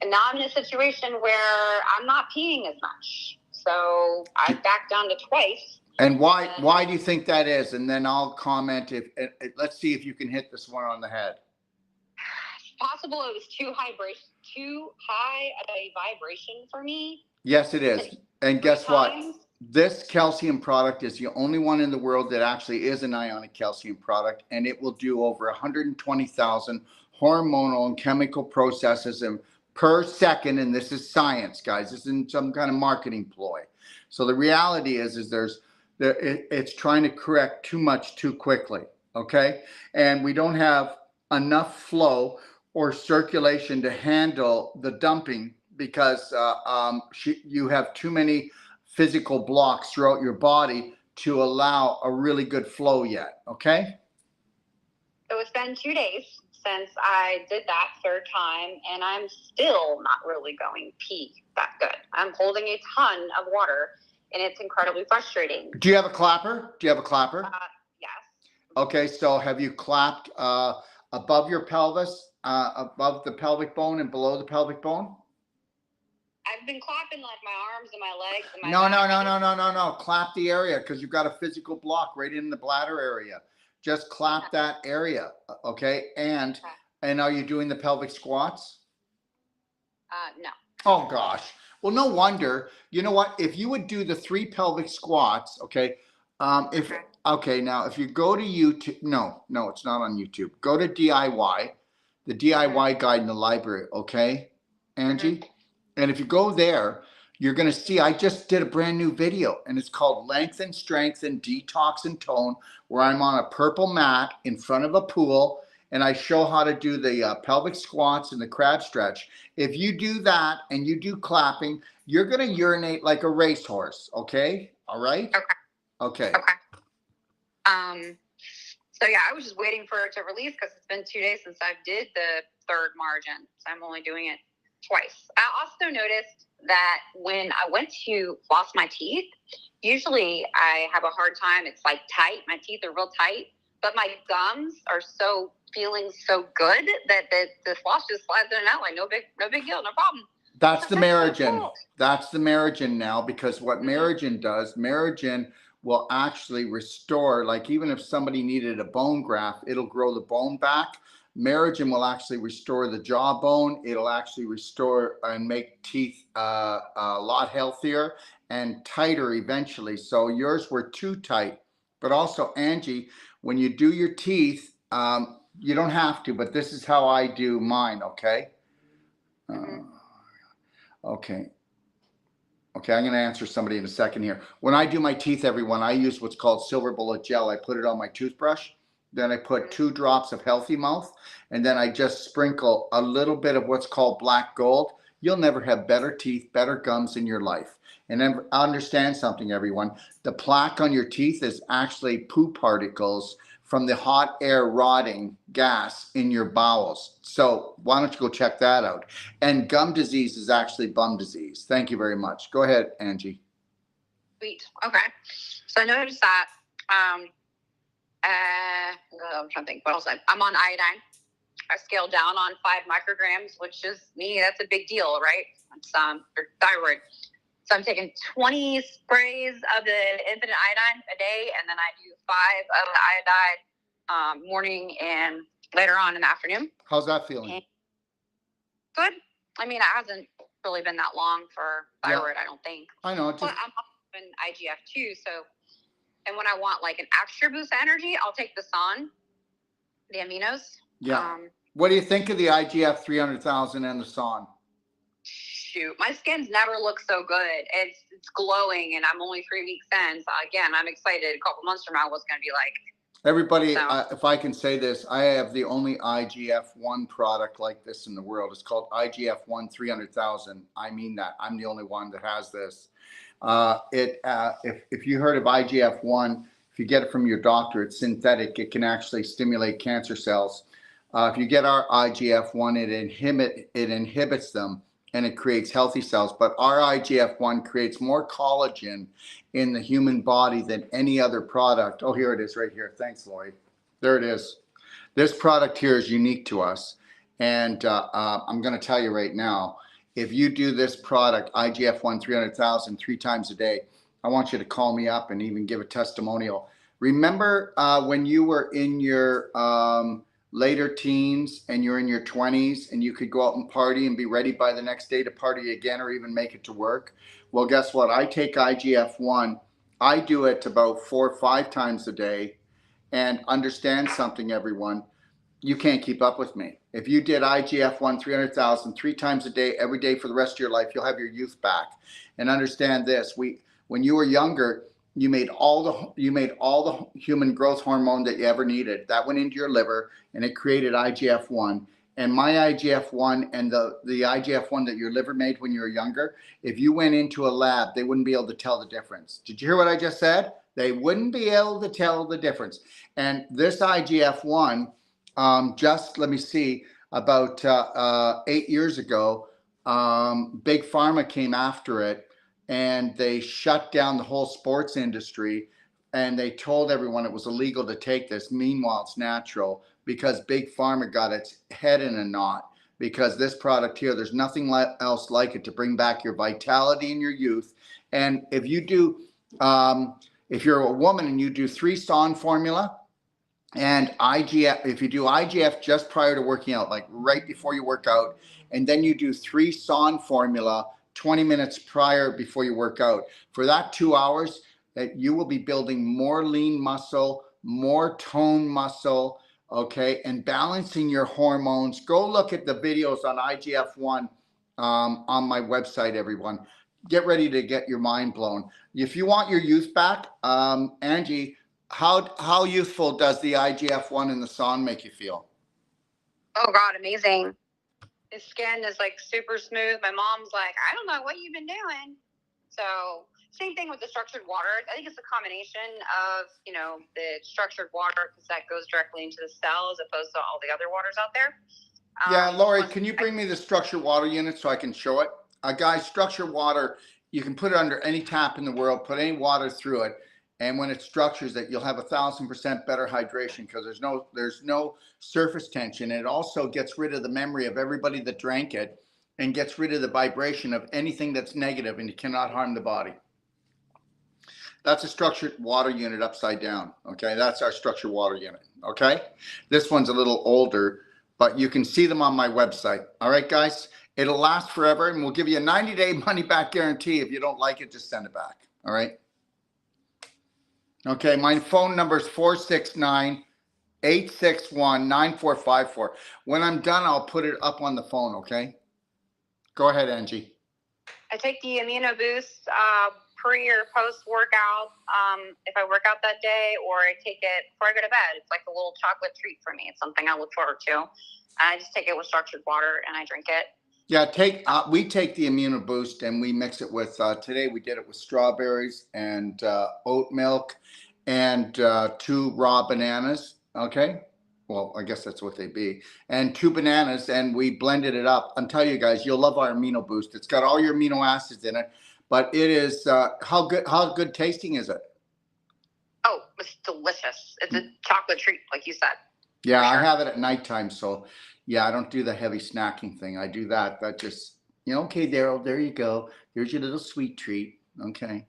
And now I'm in a situation where I'm not peeing as much. So I backed down to twice. And why do you think that is? And then I'll comment. Let's see if you can hit this one on the head. It's possible it was too high a vibration for me. Yes, it is. And guess what? This calcium product is the only one in the world that actually is an ionic calcium product, and it will do over 120,000 hormonal and chemical processes per second. And this is science, guys. This isn't some kind of marketing ploy. So the reality is it's trying to correct too much too quickly. Okay, and we don't have enough flow or circulation to handle the dumping because you have too many physical blocks throughout your body to allow a really good flow yet. Okay. So it's been 2 days since I did that third time, and I'm still not really going pee that good. I'm holding a ton of water, and it's incredibly frustrating. Do you have a clapper? Yes. Okay, so have you clapped above your pelvis, above the pelvic bone and below the pelvic bone? I've been clapping like my arms and my legs and my No. Clap the area because you've got a physical block right in the bladder area. Just clap that area, okay? And are you doing the pelvic squats? No. Oh gosh. Well, no wonder. You know what? If you would do the 3 pelvic squats, okay. Now if you go to YouTube, no, it's not on YouTube. Go to DIY, the DIY guide in the library, okay, Angie? And if you go there, you're going to see I just did a brand new video, and it's called Lengthen, Strengthen, Detox, and Tone, where I'm on a purple mat in front of a pool, and I show how to do the pelvic squats and the crab stretch. If you do that and you do clapping, you're going to urinate like a racehorse, okay? All right? Okay. So yeah, I was just waiting for it to release because it's been 2 days since I did the third margin. So I'm only doing it twice. I also noticed that when I went to floss my teeth, usually I have a hard time. It's like tight. My teeth are real tight, but my gums are feeling so good that the floss just slides in and out like no big deal, no problem. That's the Merigen. That's the Merigen now, because what Merigen does, Merigen will actually restore, like even if somebody needed a bone graft, it'll grow the bone back. Merigen will actually restore the jawbone. It'll actually restore and make teeth a lot healthier and tighter eventually. So yours were too tight. But also, Angie, when you do your teeth, you don't have to, but this is how I do mine, okay? Okay, I'm going to answer somebody in a second here. When I do my teeth, everyone, I use what's called silver bullet gel. I put it on my toothbrush. Then I put 2 drops of Healthy Mouth, and then I just sprinkle a little bit of what's called black gold. You'll never have better teeth, better gums in your life. And then understand something, everyone. The plaque on your teeth is actually poo particles from the hot air rotting gas in your bowels. So why don't you go check that out? And gum disease is actually bum disease. Thank you very much. Go ahead, Angie. Sweet. Okay. So I noticed that. I'm trying to think what else. I'm on iodine. I scaled down on 5 micrograms, which is that's a big deal, right? It's for thyroid. So I'm taking 20 sprays of the infinite iodine a day, and then I do 5 of the iodine morning and later on in the afternoon. How's that feeling? Good. I mean, it hasn't really been that long for thyroid, I don't think. I know. But I'm up in IGF too, so. And when I want like an extra boost of energy, I'll take the SON, the aminos. Yeah. What do you think of the IGF 300,000 and the SON? Shoot, my skin's never looked so good. It's glowing, and I'm only 3 weeks in. So again, I'm excited. A couple months from now, what's going to be like. Everybody, if I can say this, I have the only IGF-1 product like this in the world. It's called IGF-1 300,000. I mean that. I'm the only one that has this. If you heard of IGF-1, if you get it from your doctor, it's synthetic. It can actually stimulate cancer cells. If you get our IGF-1, it inhibits them, and it creates healthy cells. But our IGF-1 creates more collagen in the human body than any other product. Oh, here it is right here. Thanks, Lloyd. There it is. This product here is unique to us. And I'm going to tell you right now, if you do this product, IGF-1 300,000, 3 times a day, I want you to call me up and even give a testimonial. Remember when you were in your later teens and you're in your 20s and you could go out and party and be ready by the next day to party again or even make it to work? Well, guess what? I take IGF-1. I do it about 4 or 5 times a day. And understand something, everyone. You can't keep up with me. If you did IGF-1 300,000 3 times a day, every day for the rest of your life, you'll have your youth back. And understand this: when you were younger, you made all the human growth hormone that you ever needed. That went into your liver, and it created IGF-1. And my IGF-1 and the IGF-1 that your liver made when you were younger, if you went into a lab, they wouldn't be able to tell the difference. Did you hear what I just said? They wouldn't be able to tell the difference. And this IGF-1, just let me see, about 8 years ago, Big Pharma came after it, and they shut down the whole sports industry, and they told everyone it was illegal to take this. Meanwhile, it's natural, because Big Pharma got its head in a knot, because this product here, there's nothing else like it to bring back your vitality and your youth. And if you do, if you're a woman and you do 3 SON formula, and IGF, if you do IGF just prior to working out, like right before you work out, and then you do 3 SON formula 20 minutes prior before you work out, for that 2 hours, that you will be building more lean muscle, more tone muscle, okay, and balancing your hormones. Go look at the videos on IGF-1 on my website, everyone. Get ready to get your mind blown. If you want your youth back, Angie, how youthful does the IGF-1 and the SON make you feel? Oh God, amazing. His skin is like super smooth. My mom's like, I don't know what you've been doing. So same thing with the structured water. I think it's a combination of, you know, the structured water, because that goes directly into the cell as opposed to all the other waters out there. Yeah, Lori, can you bring me the structured water unit so I can show it? Guys, structured water, you can put it under any tap in the world, put any water through it, and when it structures it, you'll have 1,000% better hydration, because there's no surface tension. It also gets rid of the memory of everybody that drank it, and gets rid of the vibration of anything that's negative, and you cannot harm the body. That's a structured water unit upside down. Okay, that's our structured water unit. Okay, this one's a little older, but you can see them on my website. All right, guys, it'll last forever, and we'll give you a 90-day money back guarantee. If you don't like it, just send it back. All right. Okay, my phone number is 469-861-9454. When I'm done, I'll put it up on the phone, okay? Go ahead, Angie. I take the Amino Boost pre or post workout if I work out that day, or I take it before I go to bed. It's like a little chocolate treat for me. It's something I look forward to. I just take it with structured water and I drink it. Yeah, we take the Immuno Boost and we mix it with, today we did it with strawberries and oat milk and 2 raw bananas, okay? Well, I guess that's what they be. And 2 bananas, and we blended it up. I'm telling you guys, you'll love our Amino Boost. It's got all your amino acids in it, but it is, how good tasting is it? Oh, it's delicious. It's a chocolate treat, like you said. Yeah, sure. I have it at nighttime, so yeah, I don't do the heavy snacking thing. I do that just, you know, okay, Daryl, there you go. There's your little sweet treat. Okay.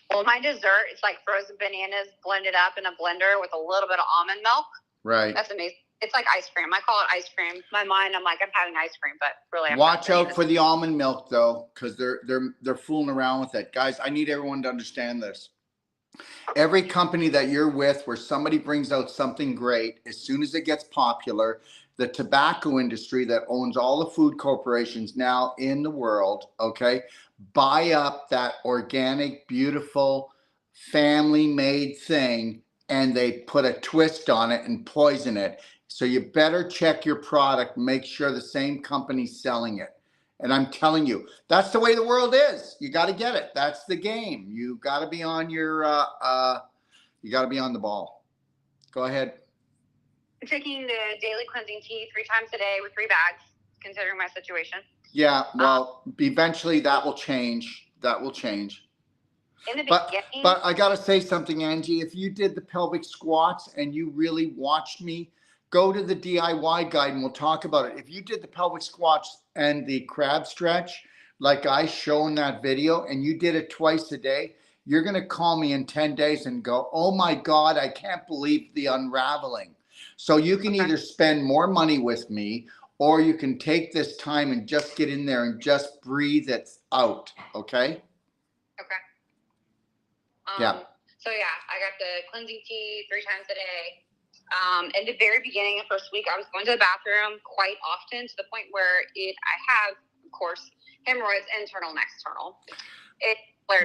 Well, my dessert, it's like frozen bananas blended up in a blender with a little bit of almond milk. Right. That's amazing. It's like ice cream. I call it ice cream. In my mind, I'm like, I'm having ice cream, but really, watch out for the almond milk though, because they're fooling around with it. Guys, I need everyone to understand this. Every company that you're with where somebody brings out something great, as soon as it gets popular, the tobacco industry that owns all the food corporations now in the world, okay, buy up that organic, beautiful, family-made thing, and they put a twist on it and poison it. So you better check your product, make sure the same company's selling it. And I'm telling you, that's the way the world is. You got to get it. That's the game. You got to be on your, you got to be on the ball. Go ahead. I'm taking the daily cleansing tea 3 times a day with 3 bags, considering my situation. Yeah, well, eventually that will change. That will change. In the beginning, but I got to say something, Angie. If you did the pelvic squats and you really watched me, go to the DIY guide and we'll talk about it. If you did the pelvic squats and the crab stretch, like I show in that video, and you did it twice a day, you're going to call me in 10 days and go, oh my God, I can't believe the unraveling. So you can either spend more money with me, or you can take this time and just get in there and just breathe it out. Okay. Okay. Yeah. So yeah, I got the cleansing tea 3 times a day. In the very beginning of the first week, I was going to the bathroom quite often, to the point where I have, of course, hemorrhoids, internal and external.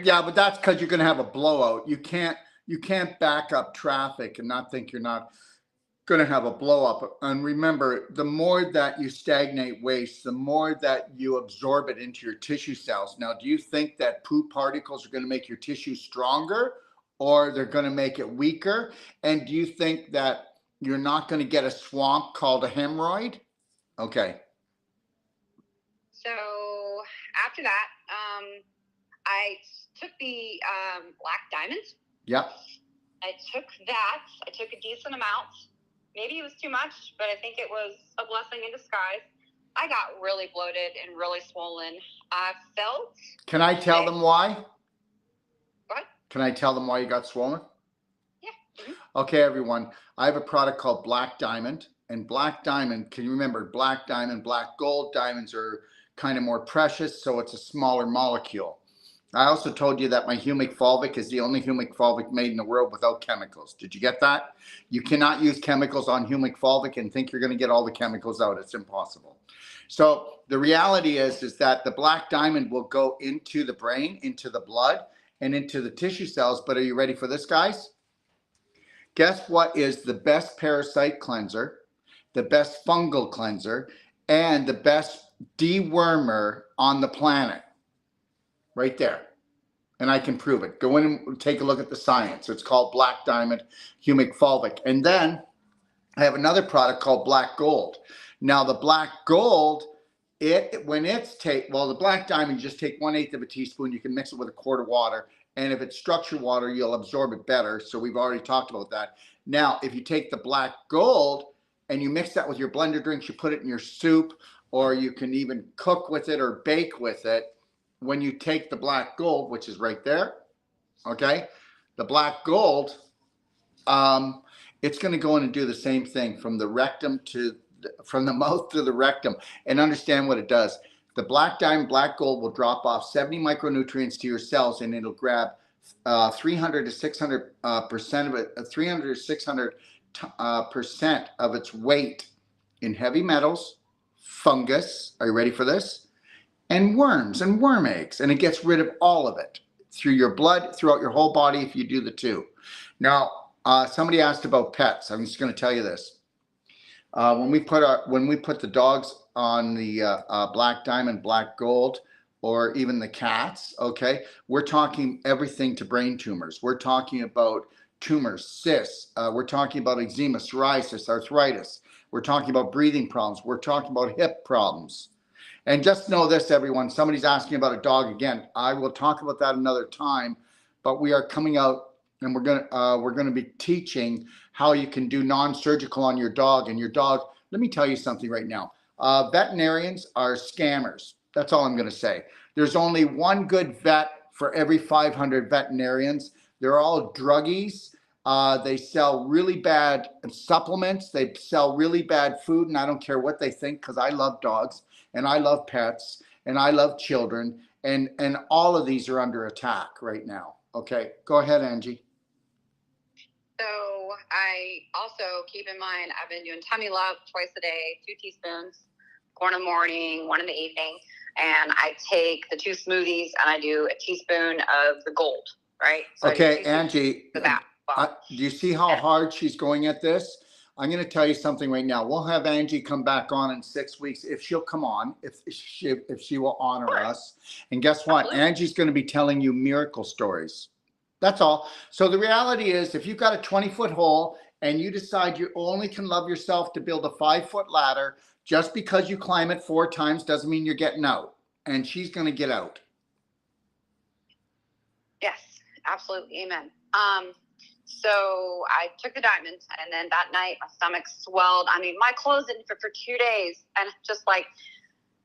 Yeah, but that's because you're going to have a blowout. You can't back up traffic and not think you're not going to have a blow up. And remember, the more that you stagnate waste, the more that you absorb it into your tissue cells. Now, do you think that poop particles are going to make your tissue stronger, or they're going to make it weaker? And do you think that you're not going to get a swamp called a hemorrhoid? Okay. So after that, I took the black diamonds. Yep. I took that. I took a decent amount. Maybe it was too much, but I think it was a blessing in disguise. I got really bloated and really swollen. I felt... Can I tell them why? What? Can I tell them why you got swollen? Yeah. Mm-hmm. Okay, everyone. I have a product called Black Diamond. And Black Diamond, can you remember Black Diamond, Black Gold? Diamonds are kind of more precious, so it's a smaller molecule. I also told you that my humic fulvic is the only humic fulvic made in the world without chemicals. Did you get that? You cannot use chemicals on humic fulvic and think you're going to get all the chemicals out. It's impossible. So the reality is that the Black Diamond will go into the brain, into the blood, and into the tissue cells. But are you ready for this, guys? Guess what is the best parasite cleanser, the best fungal cleanser, and the best dewormer on the planet? Right there. And I can prove it. Go in and take a look at the science. It's called Black Diamond Humic Fulvic. And then I have another product called Black Gold. Now the Black Gold, the Black Diamond, you just take 1/8 of a teaspoon. You can mix it with a quart of water. And if it's structured water, you'll absorb it better. So we've already talked about that. Now, if you take the Black Gold and you mix that with your blender drinks, you put it in your soup, or you can even cook with it or bake with it. When you take the Black Gold, which is right there, okay, the Black Gold, it's going to go in and do the same thing from the rectum from the mouth to the rectum. And understand what it does. The Black Diamond, Black Gold will drop off 70 micronutrients to your cells, and it'll grab 300 to 600% of it, 300 to 600 percent of its weight in heavy metals, fungus. Are you ready for this? And worms and worm eggs, and it gets rid of all of it through your blood, throughout your whole body if you do the two. Now, somebody asked about pets. I'm just going to tell you this. When we put the dogs on the Black Diamond, Black Gold, or even the cats, okay, we're talking everything to brain tumors. We're talking about tumors, cysts. We're talking about eczema, psoriasis, arthritis. We're talking about breathing problems. We're talking about hip problems. And just know this, everyone, somebody's asking about a dog again. I will talk about that another time, but we are coming out and we're going to be teaching how you can do non-surgical on your dog. And your dog, let me tell you something right now. Veterinarians are scammers. That's all I'm going to say. There's only one good vet for every 500 veterinarians. They're all druggies. They sell really bad supplements. They sell really bad food, and I don't care what they think, because I love dogs. And I love pets, and I love children, and all of these are under attack right now. Okay, go ahead, Angie. So I also keep in mind, I've been doing tummy love twice a day, 2 teaspoons, one in the morning, 1 in the evening, and I take the 2 smoothies and I do a teaspoon of the gold, right? So okay, Angie, do you see how hard she's going at this? I'm going to tell you something right now. We'll have Angie come back on in 6 weeks if she'll come on, if she will honor us. And guess what? Absolutely. Angie's going to be telling you miracle stories. That's all. So the reality is, if you've got a 20-foot hole and you decide you only can love yourself to build a 5-foot ladder, just because you climb it 4 times doesn't mean you're getting out. And she's going to get out. Yes, absolutely. Amen. So I took the diamonds, and then that night my stomach swelled. I mean, my clothes didn't fit for 2 days, and just like,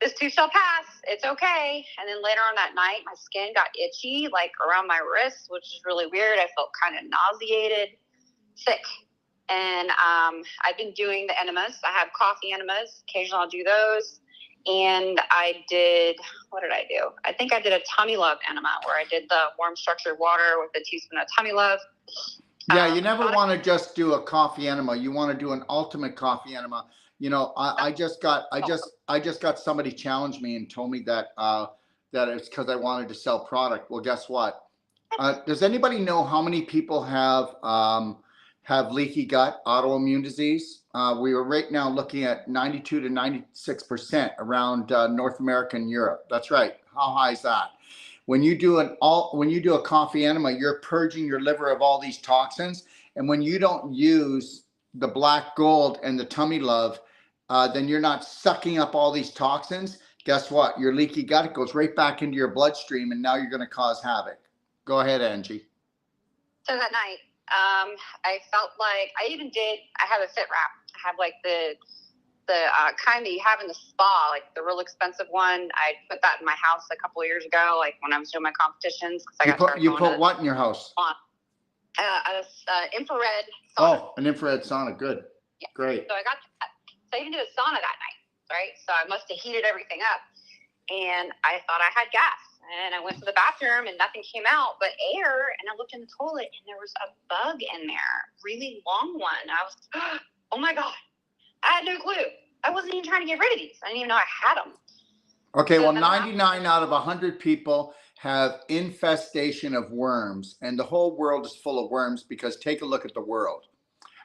this too shall pass. It's okay. And then later on that night, my skin got itchy, like around my wrists, which is really weird. I felt kind of nauseated, sick. And I've been doing the enemas. I have coffee enemas. Occasionally I'll do those. And I did, what did I do? I think I did a tummy love enema where I did the warm structured water with a teaspoon of tummy love. Yeah, you never want to just do a coffee enema. You want to do an ultimate coffee enema. You know, I just got somebody challenged me and told me that that it's because I wanted to sell product. Well, guess what? Does anybody know how many people have leaky gut, autoimmune disease? We are right now looking at 92 to 96% around North America and Europe. That's right. How high is that? When you do a coffee enema, you're purging your liver of all these toxins. And when you don't use the black gold and the tummy love, then you're not sucking up all these toxins. Guess what? Your leaky gut, it goes right back into your bloodstream, and now you're going to cause havoc. Go ahead, Angie. So that night, I felt like I have a fit wrap. I have like the kind that you have in the spa, like the real expensive one. I put that in my house a couple of years ago, like when I was doing my competitions. You put what in your house? Infrared sauna. Oh, an infrared sauna. Good. Yeah. Great. So I got that. So I even did a sauna that night, right? So I must have heated everything up. And I thought I had gas. And I went to the bathroom and nothing came out but air. And I looked in the toilet and there was a bug in there, really long one. I was, oh my God. I had no clue. I wasn't even trying to get rid of these. I didn't even know I had them. Okay, so well, 99 out of 100 people have infestation of worms, and the whole world is full of worms because take a look at the world.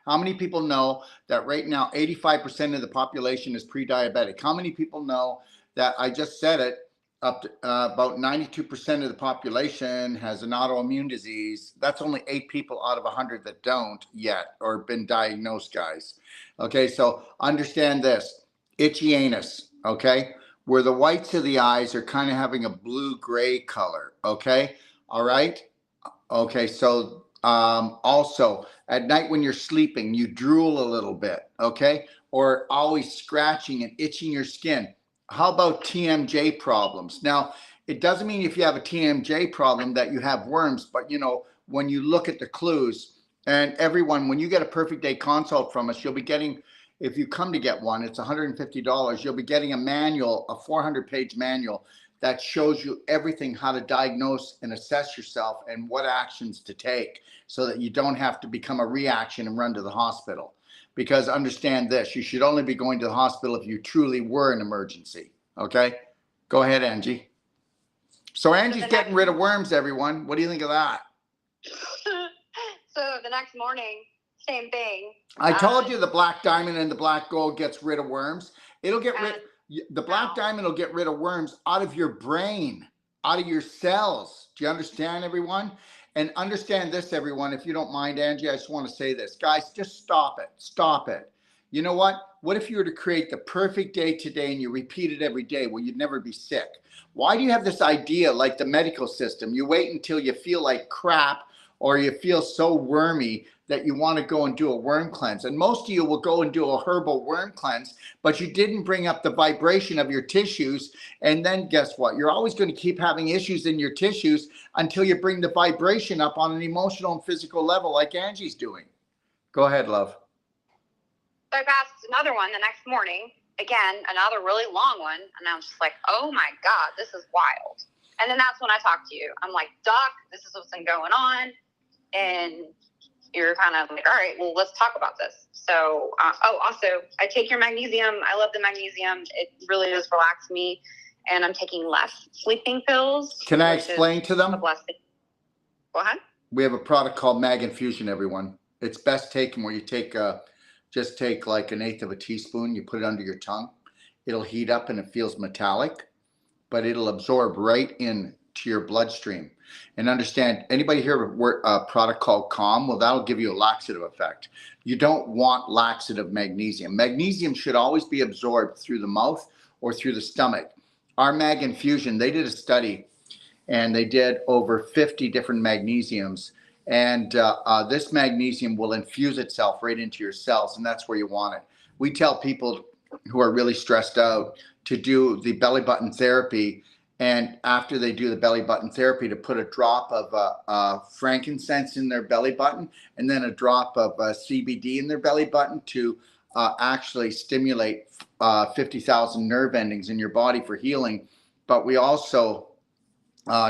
How many people know that right now 85% of the population is pre-diabetic? How many people know that, I just said it, up to, about 92% of the population has an autoimmune disease? That's only 8 people out of 100 that don't yet or been diagnosed, guys. Okay, so understand this, itchy anus, okay, where the whites of the eyes are kind of having a blue-gray color, okay, all right? Okay, so also at night when you're sleeping, you drool a little bit, okay, or always scratching and itching your skin. How about TMJ problems? Now, it doesn't mean if you have a TMJ problem that you have worms, but you know, when you look at the clues, and everyone, when you get a Perfect Day consult from us, you'll be getting, if you come to get one, it's $150. You'll be getting a manual, a 400-page manual that shows you everything, how to diagnose and assess yourself and what actions to take so that you don't have to become a reaction and run to the hospital. Because understand this, you should only be going to the hospital if you truly were an emergency, okay? Go ahead, Angie. So Angie's getting rid of worms, everyone. What do you think of that? So the next morning, same thing. I told you the black diamond and the black gold gets rid of worms. It'll get rid, the black diamond will get rid of worms out of your brain, out of your cells. Do you understand, everyone? And understand this, everyone, if you don't mind, Angie, I just want to say this. Guys, just stop it. Stop it. You know what? What if you were to create the perfect day today and you repeat it every day? Well, you'd never be sick. Why do you have this idea like the medical system? You wait until you feel like crap or you feel so wormy that you want to go and do a worm cleanse. And most of you will go and do a herbal worm cleanse, but you didn't bring up the vibration of your tissues. And then guess what? You're always going to keep having issues in your tissues until you bring the vibration up on an emotional and physical level like Angie's doing. Go ahead, love. So I passed another one the next morning. Again, another really long one. And I was just like, oh my God, this is wild. And then that's when I talked to you. I'm like, Doc, this is what's been going on. And you're kind of like, all right, well, let's talk about this. So, also, I take your magnesium. I love the magnesium. It really does relax me. And I'm taking less sleeping pills. Can I explain to them? Go ahead. We have a product called Mag Infusion, everyone. It's best taken where you take, just take like 1/8 of a teaspoon. You put it under your tongue. It'll heat up and it feels metallic, but it'll absorb right into your bloodstream. And understand, anybody hear of a product called Calm? Well, that'll give you a laxative effect. You don't want laxative magnesium. Magnesium should always be absorbed through the mouth or through the stomach. Our Mag Infusion, they did a study and they did over 50 different magnesiums. And this magnesium will infuse itself right into your cells, and that's where you want it. We tell people who are really stressed out to do the belly button therapy And after they do the belly button therapy, to put a drop of frankincense in their belly button, and then a drop of CBD in their belly button to actually stimulate 50,000 nerve endings in your body for healing. But we also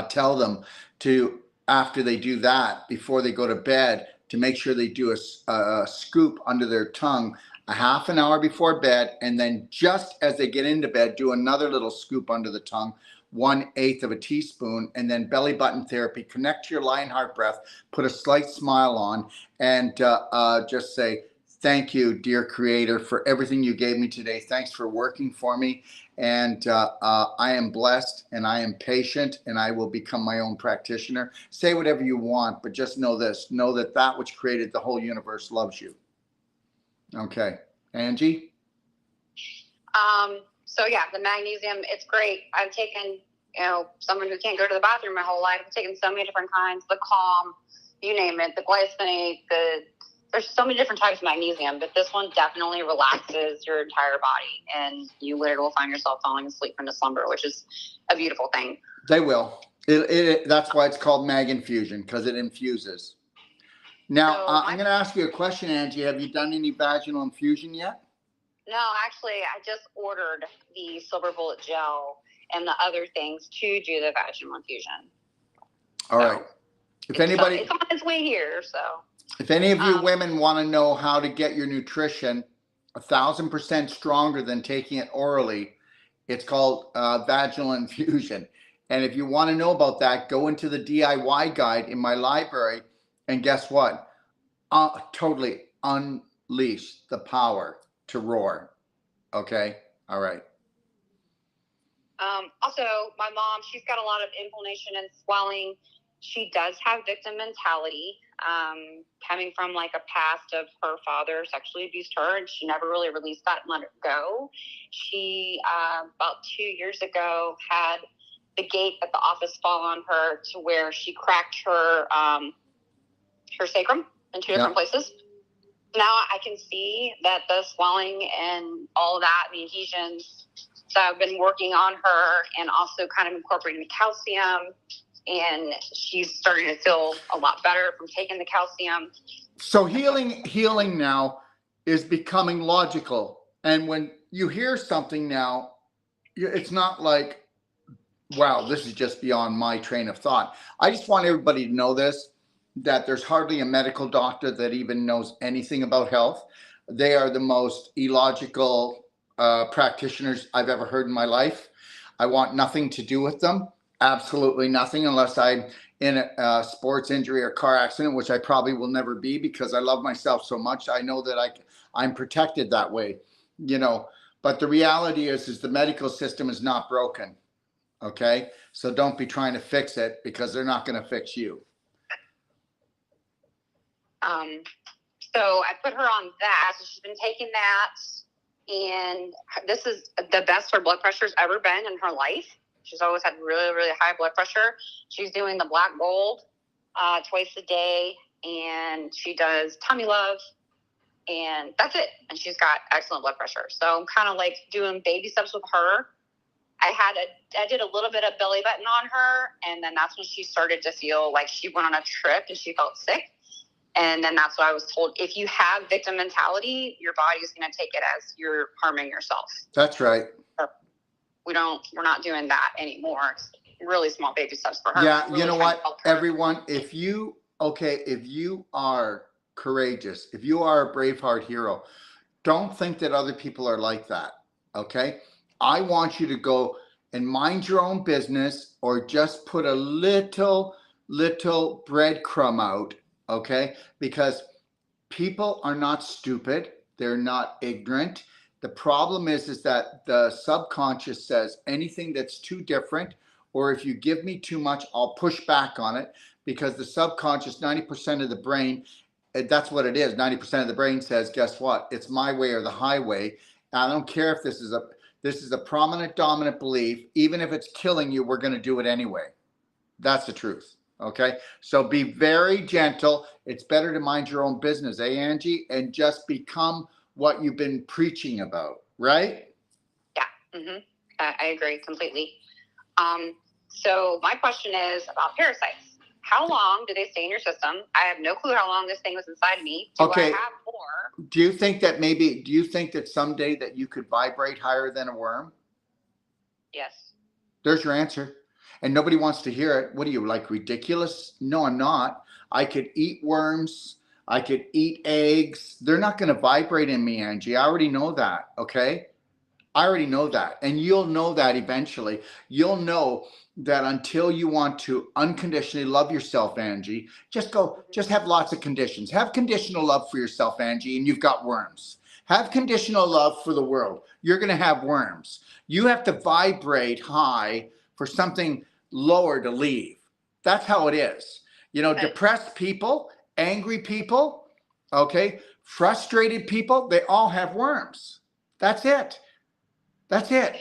tell them to, after they do that, before they go to bed, to make sure they do a scoop under their tongue a half an hour before bed, and then just as they get into bed, do another little scoop under the tongue, 1/8 of a teaspoon, and then belly button therapy. Connect to your Lionheart breath, put a slight smile on, and just say, thank you, dear Creator, for everything you gave me today. Thanks for working for me. And I am blessed, and I am patient, and I will become my own practitioner. Say whatever you want, but just know this. Know that that which created the whole universe loves you. Okay. Angie? So yeah, the magnesium, it's great. I've taken, someone who can't go to the bathroom my whole life, I've taken so many different kinds, the Calm, you name it, the glycinate, there's so many different types of magnesium, but this one definitely relaxes your entire body, and you literally will find yourself falling asleep into slumber, which is a beautiful thing. They will. That's why it's called Mag Infusion, because it infuses. Now, so I'm going to ask you a question, Angie. Have you done any vaginal infusion yet? No, actually, I just ordered the Silver Bullet gel and the other things to do the vaginal infusion. All right. If anybody, it's on its way here, so. If any of you women want to know how to get your nutrition 1,000% stronger than taking it orally, it's called vaginal infusion. And if you want to know about that, go into the DIY guide in my library, and guess what? Totally unleash the power to roar. Okay? All right. Also, my mom, she's got a lot of inflammation and swelling. She does have victim mentality, coming from like a past of her father sexually abused her, and she never really released that and let it go. She, about 2 years ago, had the gate at the office fall on her to where she cracked her sacrum in 2 different places. Now I can see that the swelling and all that, the adhesions, so I've been working on her and also kind of incorporating the calcium, and she's starting to feel a lot better from taking the calcium. So healing now is becoming logical. And when you hear something now, it's not like, wow, this is just beyond my train of thought. I just want everybody to know this, that there's hardly a medical doctor that even knows anything about health. They are the most illogical practitioners I've ever heard in my life. I want nothing to do with them. Absolutely nothing, unless I'm in a sports injury or car accident, which I probably will never be, because I love myself so much. I know that I'm protected that way, but the reality is the medical system is not broken. Okay. So don't be trying to fix it, because they're not going to fix you. So I put her on that. So she's been taking that, and this is the best her blood pressure's ever been in her life. She's always had really, really high blood pressure. She's doing the Black Gold twice a day, and she does Tummy Love, and that's it. And she's got excellent blood pressure. So I'm kind of like doing baby steps with her. I did a little bit of belly button on her, and then that's when she started to feel like she went on a trip and she felt sick. And then that's what I was told. If you have victim mentality, your body's going to take it as you're harming yourself. That's right. So we're not doing that anymore. It's really small baby steps for her. Yeah. Really, you know what, everyone, if you are courageous, if you are a BraveHeart hero, don't think that other people are like that. Okay. I want you to go and mind your own business, or just put a little breadcrumb out. Okay, because people are not stupid. They're not ignorant. The problem is that the subconscious says anything that's too different, or if you give me too much, I'll push back on it, because the subconscious, 90% of the brain, that's what it is. 90% of the brain says, guess what? It's my way or the highway. I don't care if this is a prominent, dominant belief. Even if it's killing you, we're going to do it anyway. That's the truth. Okay, so be very gentle. It's better to mind your own business, Angie, and just become what you've been preaching about, right? Yeah, I agree completely. So my question is about parasites. How long do they stay in your system? I have no clue how long this thing was inside me. Do I have more? Do you think that someday that you could vibrate higher than a worm? Yes. There's your answer. And nobody wants to hear it. What are you, like, ridiculous? No, I'm not. I could eat worms. I could eat eggs. They're not going to vibrate in me, Angie. I already know that. Okay. I already know that. And you'll know that eventually. You'll know that until you want to unconditionally love yourself, Angie, just have lots of conditions. Have conditional love for yourself, Angie, and you've got worms. Have conditional love for the world. You're going to have worms. You have to vibrate high for something lower to leave. That's how it is. You know, depressed people, angry people, okay, frustrated people, they all have worms. That's it. That's it.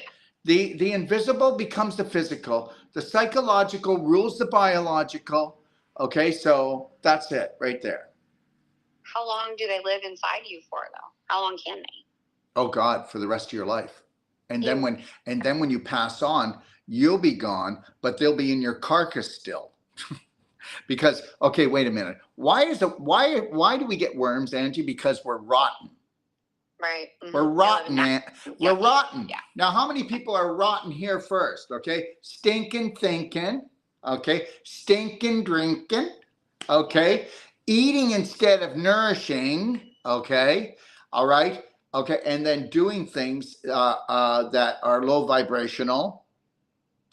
The invisible becomes the physical. The psychological rules the biological. Okay, so that's it right there. How long do they live inside you for, though? How long can they? Oh God, for the rest of your life. And then when you pass on, you'll be gone, but they'll be in your carcass still. Because, okay, wait a minute. Why do we get worms, Angie? Because we're rotten. Right. We're rotten, man. We're rotten. Yeah. Now, how many people are rotten here first? Okay. Stinking thinking. Okay. Stinking drinking. Okay. Eating instead of nourishing. Okay. All right. Okay. And then doing things that are low vibrational.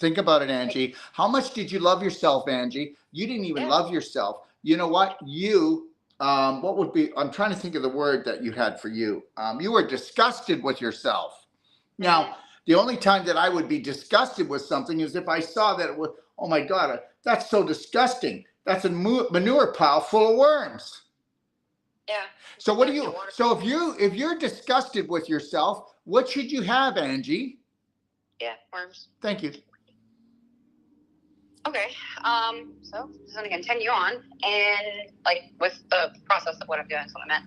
Think about it, Angie. How much did you love yourself, Angie? You didn't even love yourself. You know what? What would be, I'm trying to think of the word that you had for you. You were disgusted with yourself. Now, the only time that I would be disgusted with something is if I saw that it was, oh my God, that's so disgusting. That's a manure pile full of worms. Yeah. So if you're disgusted with yourself, what should you have, Angie? Yeah, worms. Thank you. Okay, so just going to continue on, and like with the process of what I'm doing is what I meant.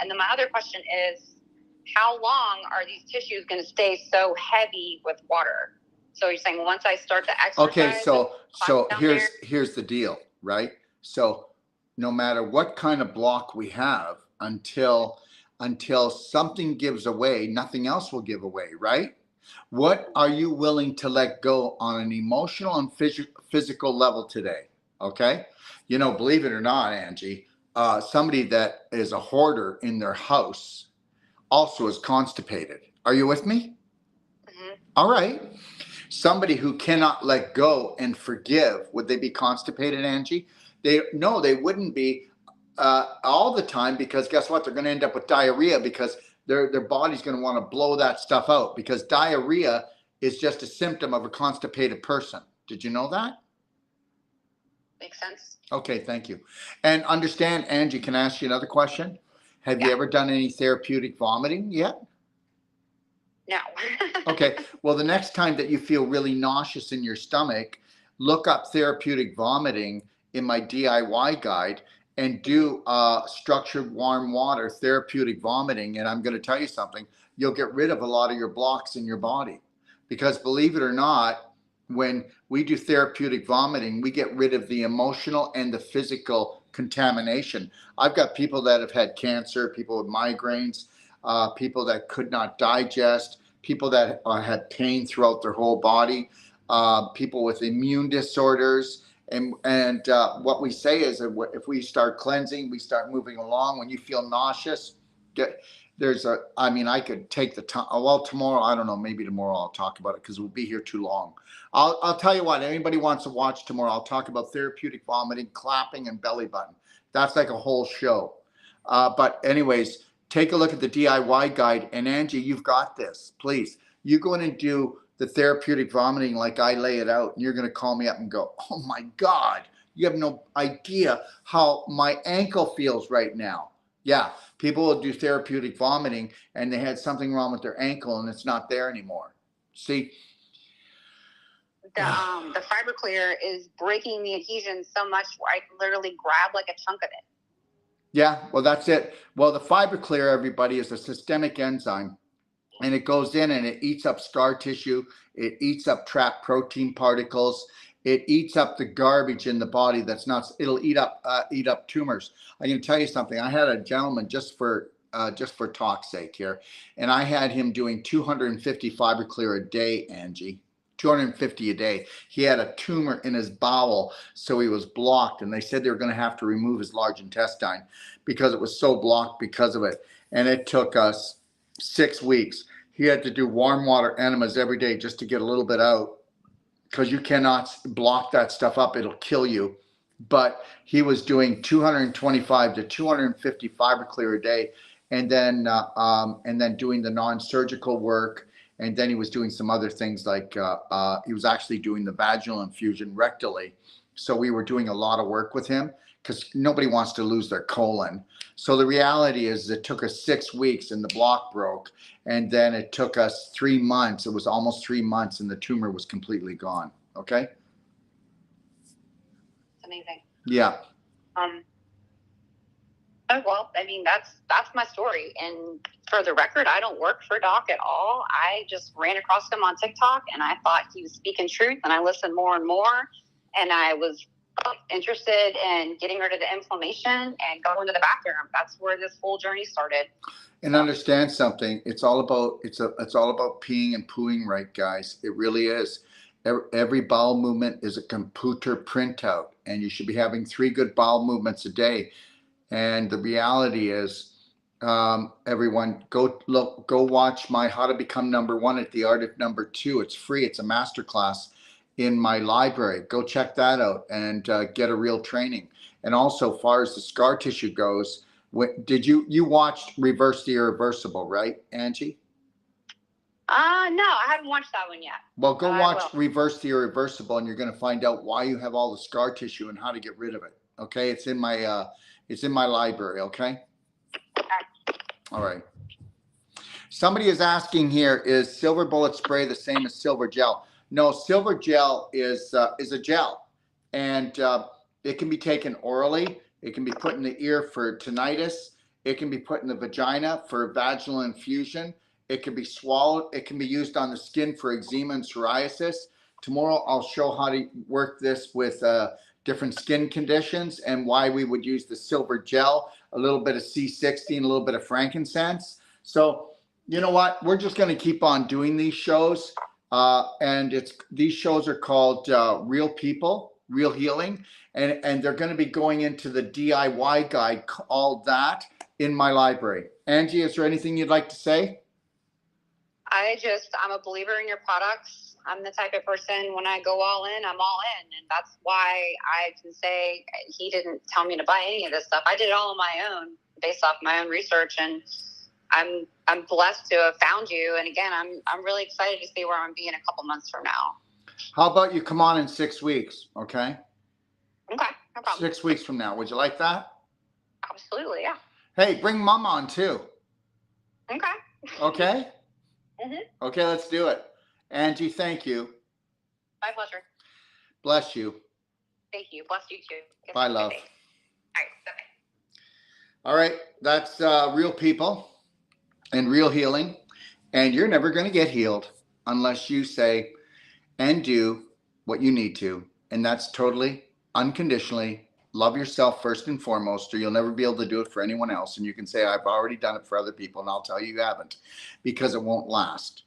And then my other question is, how long are these tissues going to stay so heavy with water? So you're saying once I start to exercise. Okay, so here's the deal, right? So no matter what kind of block we have, until something gives away, nothing else will give away, right? What are you willing to let go on an emotional and physical level today? Okay. You know, believe it or not, Angie, somebody that is a hoarder in their house also is constipated. Are you with me? Mm-hmm. All right. Somebody who cannot let go and forgive, would they be constipated, Angie? They wouldn't be all the time, because guess what? They're going to end up with diarrhea, because their body's going to want to blow that stuff out, because diarrhea is just a symptom of a constipated person. Did you know that? Makes sense. Okay, thank you. And understand, Angie, can I ask you another question? Have you ever done any therapeutic vomiting yet? No. Okay, well, the next time that you feel really nauseous in your stomach, look up therapeutic vomiting in my DIY guide, and do structured warm water therapeutic vomiting. And I'm going to tell you something, you'll get rid of a lot of your blocks in your body, because believe it or not, when we do therapeutic vomiting, we get rid of the emotional and the physical contamination. I've got people that have had cancer, people with migraines, people that could not digest, people that had pain throughout their whole body, people with immune disorders. And what we say is that if we start cleansing, we start moving along. When you feel nauseous, I could take the time. Well, tomorrow, I don't know, maybe tomorrow I'll talk about it, because we'll be here too long. I'll tell you what, anybody wants to watch tomorrow, I'll talk about therapeutic vomiting, clapping, and belly button. That's like a whole show. But anyways, take a look at the DIY guide. And Angie, you've got this. Please, you go in and do the therapeutic vomiting like I lay it out, and you're going to call me up and go, oh my God, you have no idea how my ankle feels right now. Yeah, people will do therapeutic vomiting and they had something wrong with their ankle and it's not there anymore. See? The fiber clear is breaking the adhesion so much where I can literally grab like a chunk of it. Yeah, well, that's it. Well, the fiber clear, everybody, is a systemic enzyme. and it goes in and it eats up scar tissue. It eats up trapped protein particles. It eats up the garbage in the body that's not. It'll eat up tumors. I can tell you something. I had a gentleman just for talk's sake here, and I had him doing 250 fiber clear a day, Angie. 250 a day. He had a tumor in his bowel, so he was blocked, and they said they were going to have to remove his large intestine because it was so blocked because of it. And it took us 6 weeks. He had to do warm water enemas every day just to get a little bit out, because you cannot block that stuff up. It'll kill you. But he was doing 225 to 250 fiber clear a day, and then doing the non-surgical work. And then he was doing some other things like he was actually doing the vaginal infusion rectally. So we were doing a lot of work with him because nobody wants to lose their colon. So the reality is it took us 6 weeks and the block broke. And then it took us 3 months. It was almost 3 months and the tumor was completely gone. Okay. It's amazing. Yeah. Oh, well, I mean, that's my story. And for the record, I don't work for Doc at all. I just ran across him on TikTok and I thought he was speaking truth, and I listened more and more. And I was interested in getting rid of the inflammation and going to the bathroom. That's where this whole journey started. And understand something. It's all about it's all about peeing and pooing, right, guys? It really is. Every bowel movement is a computer printout, and you should be having 3 good bowel movements a day. And the reality is, everyone, go watch my How to Become Number One at the Art of Number Two. It's free. It's a masterclass in my library. Go check that out and get a real training. And also, far as the scar tissue goes, did you watched Reverse the Irreversible, right, Angie? No, I haven't watched that one yet. Well, go watch Reverse the Irreversible, and you're going to find out why you have all the scar tissue and how to get rid of it. Okay, it's in my library. Okay. All right. Somebody is asking here: is silver bullet spray the same as silver gel? No, silver gel is a gel, and it can be taken orally. It can be put in the ear for tinnitus. It can be put in the vagina for vaginal infusion. It can be swallowed. It can be used on the skin for eczema and psoriasis. Tomorrow, I'll show how to work this with different skin conditions and why we would use the silver gel, a little bit of C60 and a little bit of frankincense. So, you know what? We're just going to keep on doing these shows. And these shows are called Real People, Real Healing. And they're going to be going into the DIY guide, all that in my library. Angie, is there anything you'd like to say? I'm a believer in your products. I'm the type of person, when I go all in, I'm all in. And that's why I can say he didn't tell me to buy any of this stuff. I did it all on my own, based off my own research. And I'm blessed to have found you. And again, I'm really excited to see where I'm going to be in a couple months from now. How about you come on in 6 weeks? Okay. Okay. No problem. 6 weeks from now. Would you like that? Absolutely. Yeah. Hey, bring Mom on too. Okay. Okay. Mm-hmm. Okay, let's do it. Angie, thank you. My pleasure. Bless you. Thank you. Bless you too. Bye, love. All right. Bye. All right, that's Real People and Real Healing. And you're never going to get healed unless you say and do what you need to. And that's totally unconditionally love yourself first and foremost, or you'll never be able to do it for anyone else. And you can say, I've already done it for other people, and I'll tell you haven't, because it won't last.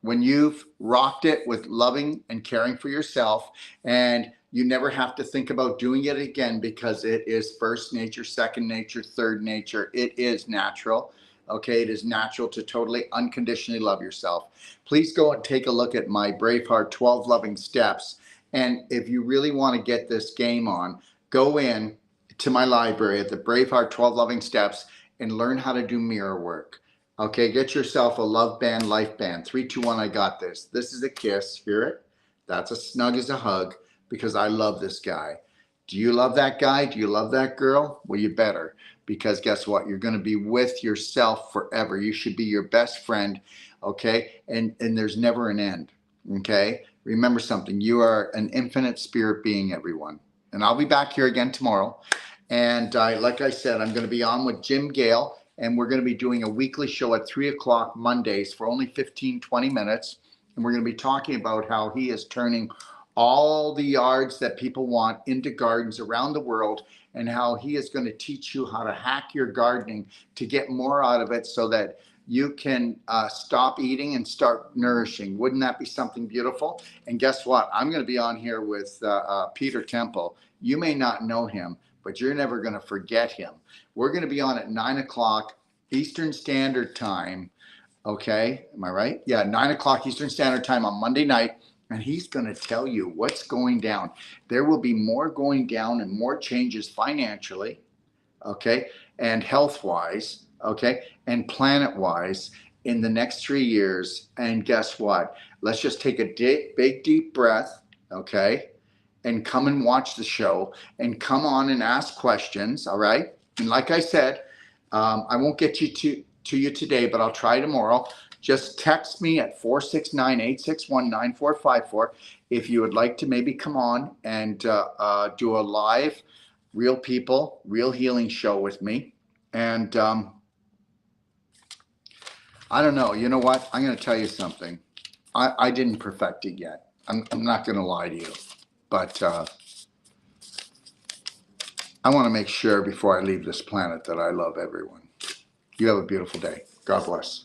When you've rocked it with loving and caring for yourself, and you never have to think about doing it again, because it is first nature, second nature, third nature. It is natural. Okay, it is natural to totally unconditionally love yourself. Please go and take a look at my BraveHeart 12 Loving Steps. And if you really want to get this game on, go in to my library at the BraveHeart 12 Loving Steps and learn how to do mirror work. Okay, get yourself a love band, life band. 3, 2, 1, I got this. This is a kiss. Hear it? That's as snug as a hug, because I love this guy. Do you love that guy? Do you love that girl? Well, you better, because guess what? You're going to be with yourself forever. You should be your best friend, okay? And there's never an end, okay? Remember something. You are an infinite spirit being, everyone. And I'll be back here again tomorrow. And like I said, I'm going to be on with Jim Gale. And we're going to be doing a weekly show at 3 o'clock Mondays for only 15-20 minutes. And we're going to be talking about how he is turning all the yards that people want into gardens around the world, and how he is going to teach you how to hack your gardening to get more out of it so that you can stop eating and start nourishing. Wouldn't that be something beautiful? And guess what? I'm going to be on here with Peter Temple. You may not know him, but you're never going to forget him. We're going to be on at 9 o'clock Eastern Standard Time. Okay, am I right? Yeah, 9 o'clock Eastern Standard Time on Monday night. And he's going to tell you what's going down. There will be more going down and more changes financially, okay, and health-wise, okay, and planet-wise in the next 3 years. And guess what? Let's just take a big, deep breath, okay, and come and watch the show and come on and ask questions, all right? And like I said, I won't get you to you today, but I'll try tomorrow. Just text me at 469-861-9454 if you would like to maybe come on and do a live, real people, real healing show with me. And I don't know. You know what? I'm going to tell you something. I didn't perfect it yet. I'm not going to lie to you. But I want to make sure before I leave this planet that I love everyone. You have a beautiful day. God bless.